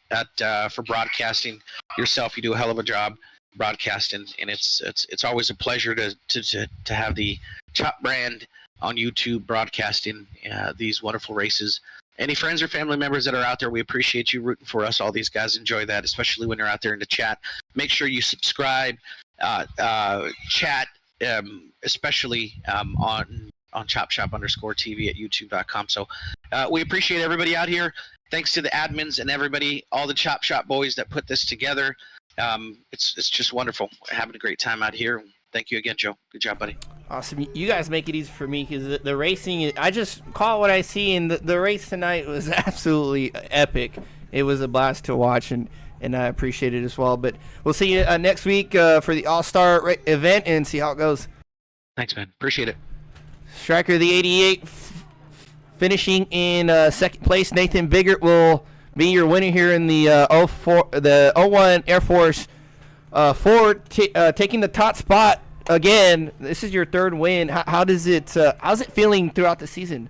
for broadcasting. Yourself, you do a hell of a job broadcasting, and it's always a pleasure to have the Chop brand on YouTube broadcasting these wonderful races. Any friends or family members that are out there, we appreciate you rooting for us. All these guys enjoy that, especially when you're out there in the chat. Make sure you subscribe, chat, especially on ChopShop_TV at YouTube.com. So we appreciate everybody out here. Thanks to the admins and everybody, all the Chop Shop boys that put this together. It's just wonderful. We're having a great time out here. Thank you again, Joe. Good job, buddy. Awesome. You guys make it easy for me because the racing, I just call it what I see, and the race tonight was absolutely epic. It was a blast to watch, and I appreciate it as well. But we'll see you next week for the All-Star event and see how it goes. Thanks, man. Appreciate it. Striker, the 88, finishing in second place. Nathan Biggert will be your winner here in the 01 Air Force Ford, taking the top spot. Again, this is your third win. How's it feeling throughout the season?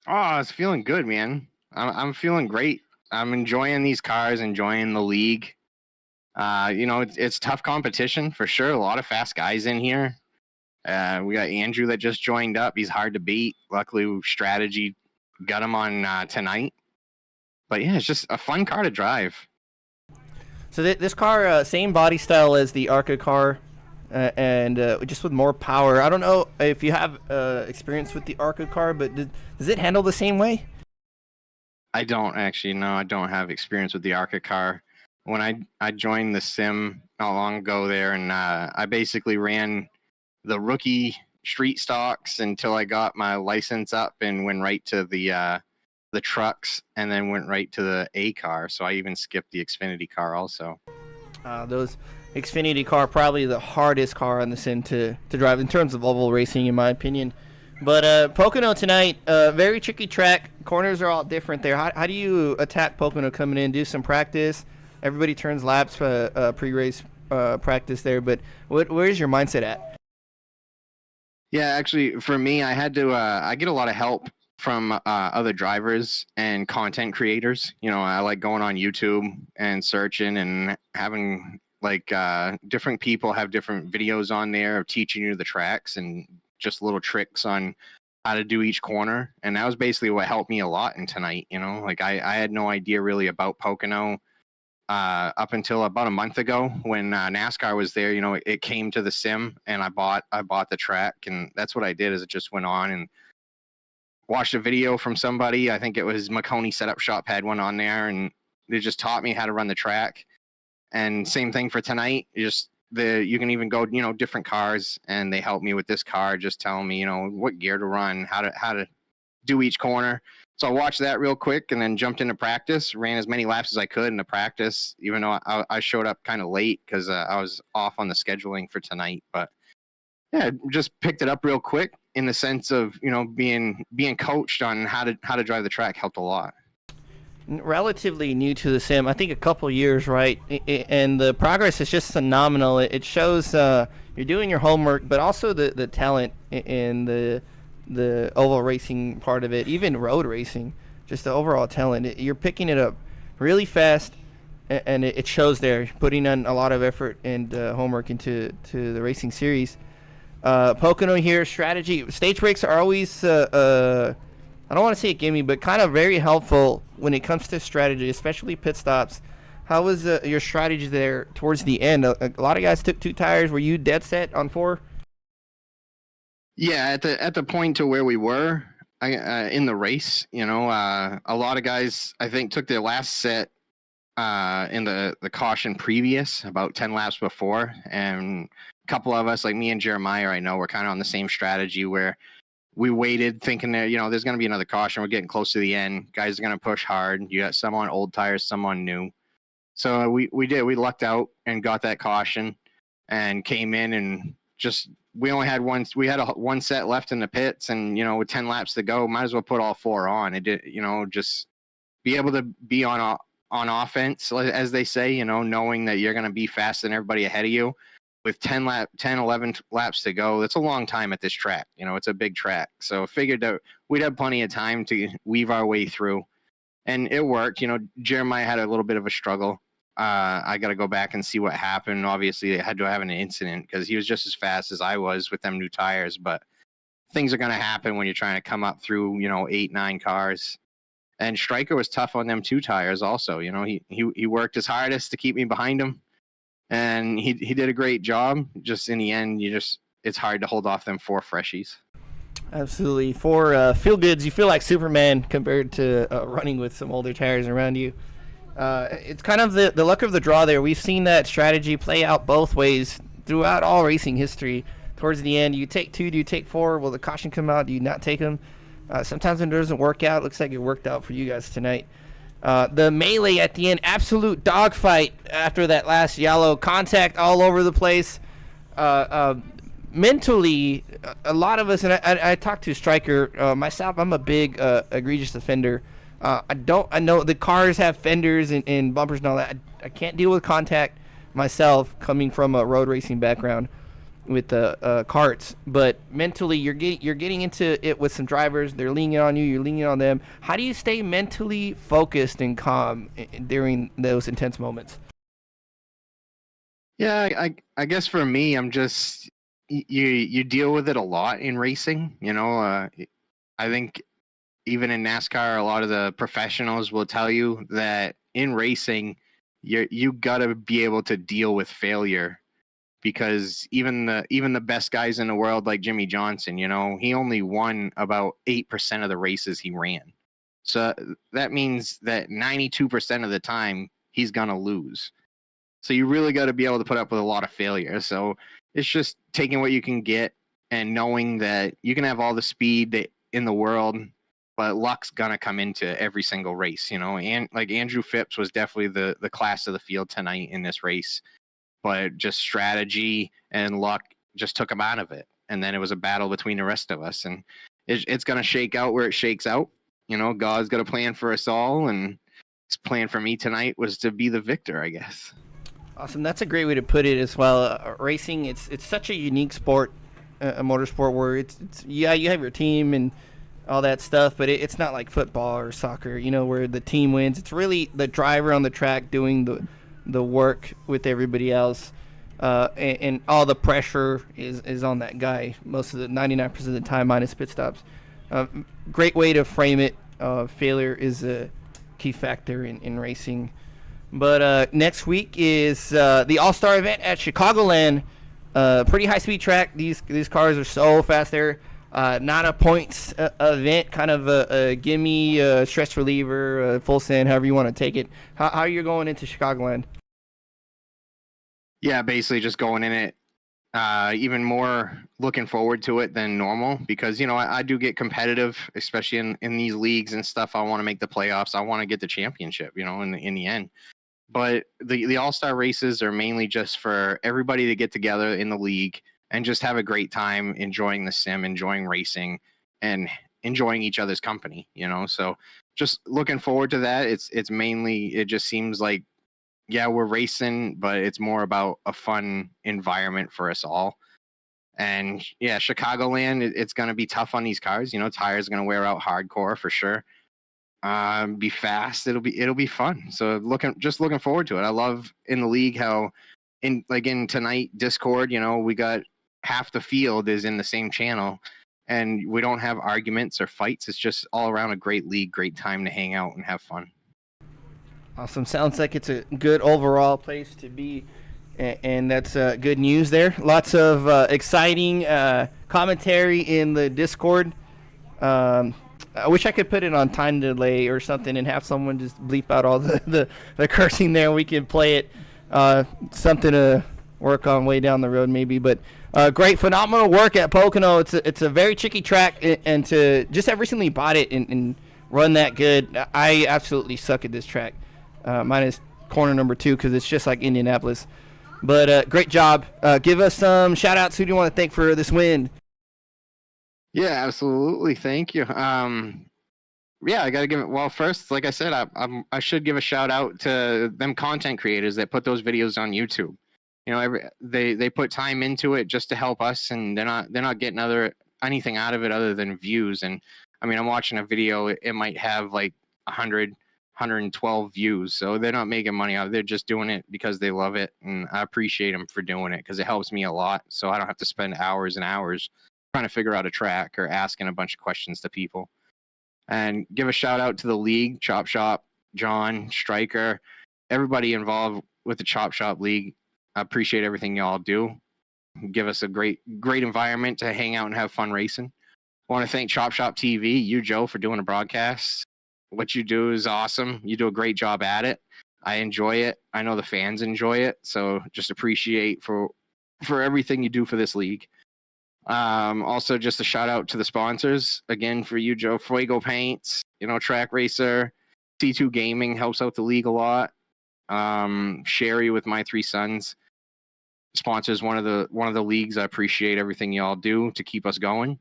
Oh, it's feeling good, man. I'm feeling great. I'm enjoying these cars, enjoying the league. It's tough competition for sure. A lot of fast guys in here. We got Andrew that just joined up. He's hard to beat. Luckily, strategy got him on tonight. But yeah, it's just a fun car to drive. So this car, same body style as the ARCA car, and just with more power. I don't know if you have experience with the ARCA car, but does it handle the same way? I don't actually. No, I don't have experience with the ARCA car. When I joined the sim not long ago there, and I basically ran the rookie street stocks until I got my license up and went right to the trucks, and then went right to the A car. So I even skipped the Xfinity car also. Those Xfinity car probably the hardest car on the sim to drive in terms of oval racing, in my opinion. But Pocono tonight, very tricky track. Corners are all different there. How do you attack Pocono coming in? Do some practice. Everybody turns laps pre-race practice there. But where's your mindset at? Yeah, actually, for me, I had to. I get a lot of help from other drivers and content creators. You know, I like going on YouTube and searching and having like different people have different videos on there of teaching you the tracks and just little tricks on how to do each corner. And that was basically what helped me a lot in tonight. You know, like I had no idea really about Pocono up until about a month ago when NASCAR was there. You know, it came to the sim and I bought the track, and that's what I did is it just went on and watched a video from somebody. I think it was Maconi Setup Shop had one on there, and they just taught me how to run the track. And same thing for tonight. You can even go, you know, different cars, and they helped me with this car, just telling me, you know, what gear to run, how to do each corner. So I watched that real quick and then jumped into practice, ran as many laps as I could in the practice, even though I showed up kind of late because I was off on the scheduling for tonight. But yeah, just picked it up real quick in the sense of, you know, being coached on how to drive the track helped a lot. Relatively new to the sim, I think a couple years, right? And the progress is just phenomenal. It shows you're doing your homework, but also the talent in the oval racing part of it, even road racing, just the overall talent. You're picking it up really fast, and it shows there. You're putting in a lot of effort and homework into the racing series. Pocono here, strategy. Stage breaks are always, I don't want to say a gimme, but kind of very helpful when it comes to strategy, especially pit stops. How was your strategy there towards the end? A lot of guys took 2 tires. Were you dead set on 4? Yeah, at the point to where we were in the race, you know, a lot of guys I think took their last set in the caution previous, about 10 laps before, and a couple of us, like me and Jeremiah, I know, we're kind of on the same strategy where we waited thinking that, you know, there's going to be another caution. We're getting close to the end. Guys are going to push hard. You got some on old tires, some on new. So we lucked out and got that caution and came in and just, we had one set left in the pits, and, you know, with 10 laps to go, might as well put all 4 on. It did, you know, just be able to be on offense, as they say, you know, knowing that you're going to be faster than everybody ahead of you. With 11 laps to go, that's a long time at this track. You know, it's a big track. So I figured that we'd have plenty of time to weave our way through. And it worked. You know, Jeremiah had a little bit of a struggle. I got to go back and see what happened. Obviously, it had to have an incident because he was just as fast as I was with them new tires. But things are going to happen when you're trying to come up through, you know, 8, 9 cars. And Stryker was tough on them 2 tires also. You know, he worked his hardest to keep me behind him. And he did a great job. Just in the end, it's hard to hold off them 4 freshies. Absolutely. For feel goods, you feel like Superman compared to running with some older tires around you. It's kind of the luck of the draw there. We've seen that strategy play out both ways throughout all racing history. Towards the end, you take 2, do you take 4? Will the caution come out? Do you not take them? Sometimes when it doesn't work out, it looks like it worked out for you guys tonight. The melee at the end, absolute dogfight after that last yellow, contact all over the place. Mentally, a lot of us, and I talked to Stryker myself. I'm a big egregious offender. I know the cars have fenders and bumpers and all that. I can't deal with contact myself, coming from a road racing background with carts, but mentally you're getting into it with some drivers. They're leaning on you, you're leaning on them. How do you stay mentally focused and calm during those intense moments? Yeah, I guess for me, I'm just you deal with it a lot in racing. You know, I think even in NASCAR, a lot of the professionals will tell you that in racing, you gotta be able to deal with failure. Because even the best guys in the world, like Jimmy Johnson, you know, he only won about 8% of the races he ran. So that means that 92% of the time he's going to lose. So you really got to be able to put up with a lot of failure. So it's just taking what you can get and knowing that you can have all the speed in the world, but luck's gonna come into every single race, you know. And like Andrew Phipps was definitely the class of the field tonight in this race, but just strategy and luck just took him out of it. And then it was a battle between the rest of us, and it's gonna shake out where it shakes out. You know, God's got a plan for us all, and his plan for me tonight was to be the victor, I guess. Awesome. That's a great way to put it as well. Racing, it's such a unique sport, a motorsport where it's yeah, you have your team and all that stuff, but it's not like football or soccer, you know, where the team wins. It's really the driver on the track doing the work with everybody else, and all the pressure is on that guy most of the 99% of the time minus pit stops. Great way to frame it. Failure is a key factor in racing. But next week is the All-Star event at Chicagoland. Pretty high-speed track. These cars are so fast there. Not a points event, kind of a gimme, stress reliever, full send, however you want to take it. How are you going into Chicagoland? Yeah, basically just going in it even more looking forward to it than normal, because, you know, I do get competitive, especially in these leagues and stuff. I want to make the playoffs. I want to get the championship, you know, in the end. But the All-Star races are mainly just for everybody to get together in the league and just have a great time enjoying the sim, enjoying racing, and enjoying each other's company, you know. So just looking forward to that. It's mainly, it just seems like, yeah, we're racing, but it's more about a fun environment for us all. And yeah, Chicagoland, it's going to be tough on these cars. You know, tires are going to wear out hardcore for sure. Be fast. It'll be fun. So looking forward to it. I love in the league how in tonight Discord, you know, we got half the field is in the same channel, and we don't have arguments or fights. It's just all around a great league, great time to hang out and have fun. Awesome. Sounds like it's a good overall place to be, and that's good news there. Lots of exciting commentary in the Discord. I wish I could put it on time delay or something and have someone just bleep out all the cursing there. We can play it. Something to work on way down the road maybe. But great, phenomenal work at Pocono. It's a very tricky track, and to just have recently bought it and run that good, I absolutely suck at this track. Mine is corner number 2 because it's just like Indianapolis. But great job. Give us some shout-outs. Who do you want to thank for this win? Yeah, absolutely. Thank you. Yeah, I got to give it. Well, first, like I said, I should give a shout out to them content creators that put those videos on YouTube. You know, they put time into it just to help us, and they're not getting anything out of it other than views. And I mean, I'm watching a video, it might have like 112 views, so they're not making money out of it. They're just doing it because they love it, and I appreciate them for doing it because it helps me a lot. So I don't have to spend hours and hours trying to figure out a track or asking a bunch of questions to people. And give a shout out to the league, Chop Shop, John, Stryker, everybody involved with the Chop Shop League. I appreciate everything y'all do. Give us a great environment to hang out and have fun racing. I want to thank Chop Shop TV, you, Joe, for doing a broadcast. What you do is awesome. You do a great job at it. I enjoy it. I know the fans enjoy it. So just appreciate for everything you do for this league. Also, just a shout out to the sponsors again for you, Joe. Fuego Paints, you know, Track Racer, C2 Gaming helps out the league a lot. Sherry with My Three Sons sponsors one of the leagues. I appreciate everything y'all do to keep us going.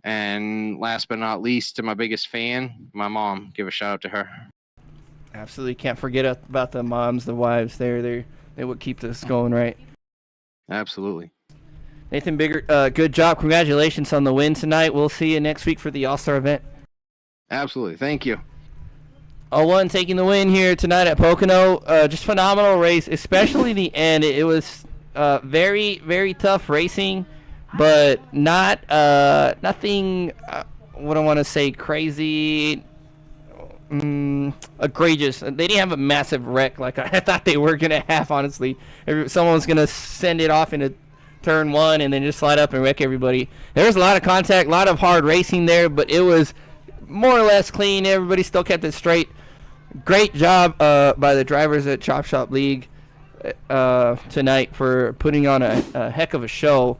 And last but not least, to my biggest fan, my mom. Give a shout out to her. Absolutely can't forget about the moms, the wives. They would keep this going, right? Absolutely. Nathan Bigger, good job. Congratulations on the win tonight. We'll see you next week for the All-Star event. Absolutely. Thank you. 01 taking the win here tonight at Pocono. Just phenomenal race, especially the end. It was very, very tough racing, but not nothing, what I want to say, crazy, egregious. They didn't have a massive wreck like I thought they were going to have, honestly. Someone was going to send it off into turn 1 and then just slide up and wreck everybody. There was a lot of contact, a lot of hard racing there, but it was more or less clean. Everybody still kept it straight. Great job by the drivers at Chop Shop League tonight for putting on a heck of a show.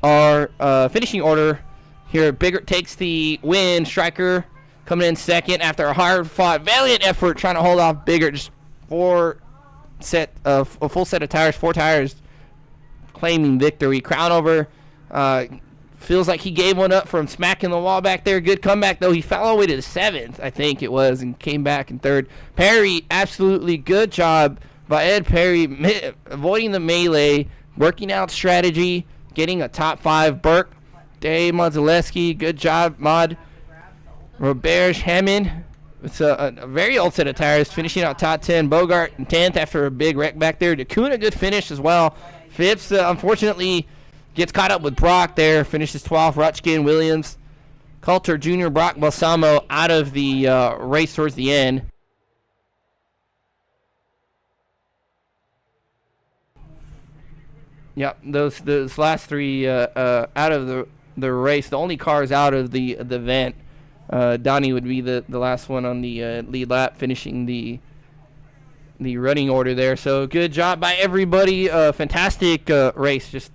Our finishing order here, Biggert takes the win. Stryker coming in second after a hard-fought, valiant effort trying to hold off Bigger. Just a full set of tires, 4 tires, claiming victory. Crownover feels like he gave one up from smacking the wall back there. Good comeback, though. He fell all the way to the 7th, I think it was, and came back in 3rd. Perry, absolutely good job by Ed Perry, avoiding the melee, working out strategy, getting a top 5. Burke, Dave Modzaleski, good job, Mod. Robert Hammond, it's a very old set of tires, finishing out top 10. Bogart in 10th after a big wreck back there. DeCuna, good finish as well. Phipps, unfortunately, gets caught up with Brock there, finishes 12th. Rutschkin, Williams, Coulter Jr., Brock Balsamo out of the race towards the end. Yep, those last 3 out of the race, the only cars out of the event. Donnie would be the last one on the lead lap, finishing the running order there. So good job by everybody. Fantastic race. Just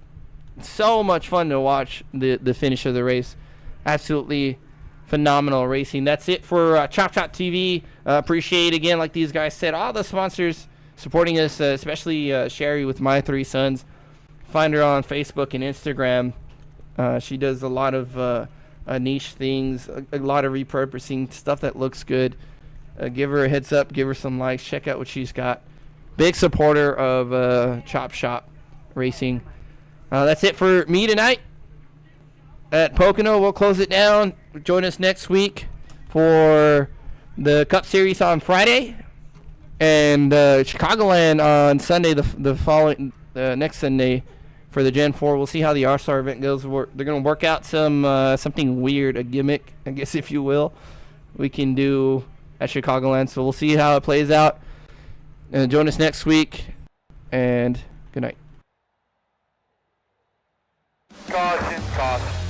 so much fun to watch the finish of the race. Absolutely phenomenal racing. That's it for Chop Chop TV. Appreciate, again, like these guys said, all the sponsors supporting us, especially Sherry with My 3 Sons. Find her on Facebook and Instagram. She does a lot of niche things, a lot of repurposing, stuff that looks good. Give her a heads up, give her some likes, check out what she's got. Big supporter of Chop Shop Racing. That's it for me tonight at Pocono. We'll close it down. Join us next week for the Cup Series on Friday and Chicagoland on Sunday, the following next Sunday for the Gen 4. We'll see how the R-Star event goes. They're going to work out something weird, a gimmick, I guess, if you will, we can do at Chicagoland. So we'll see how it plays out. Join us next week, and good night. Caution, caution.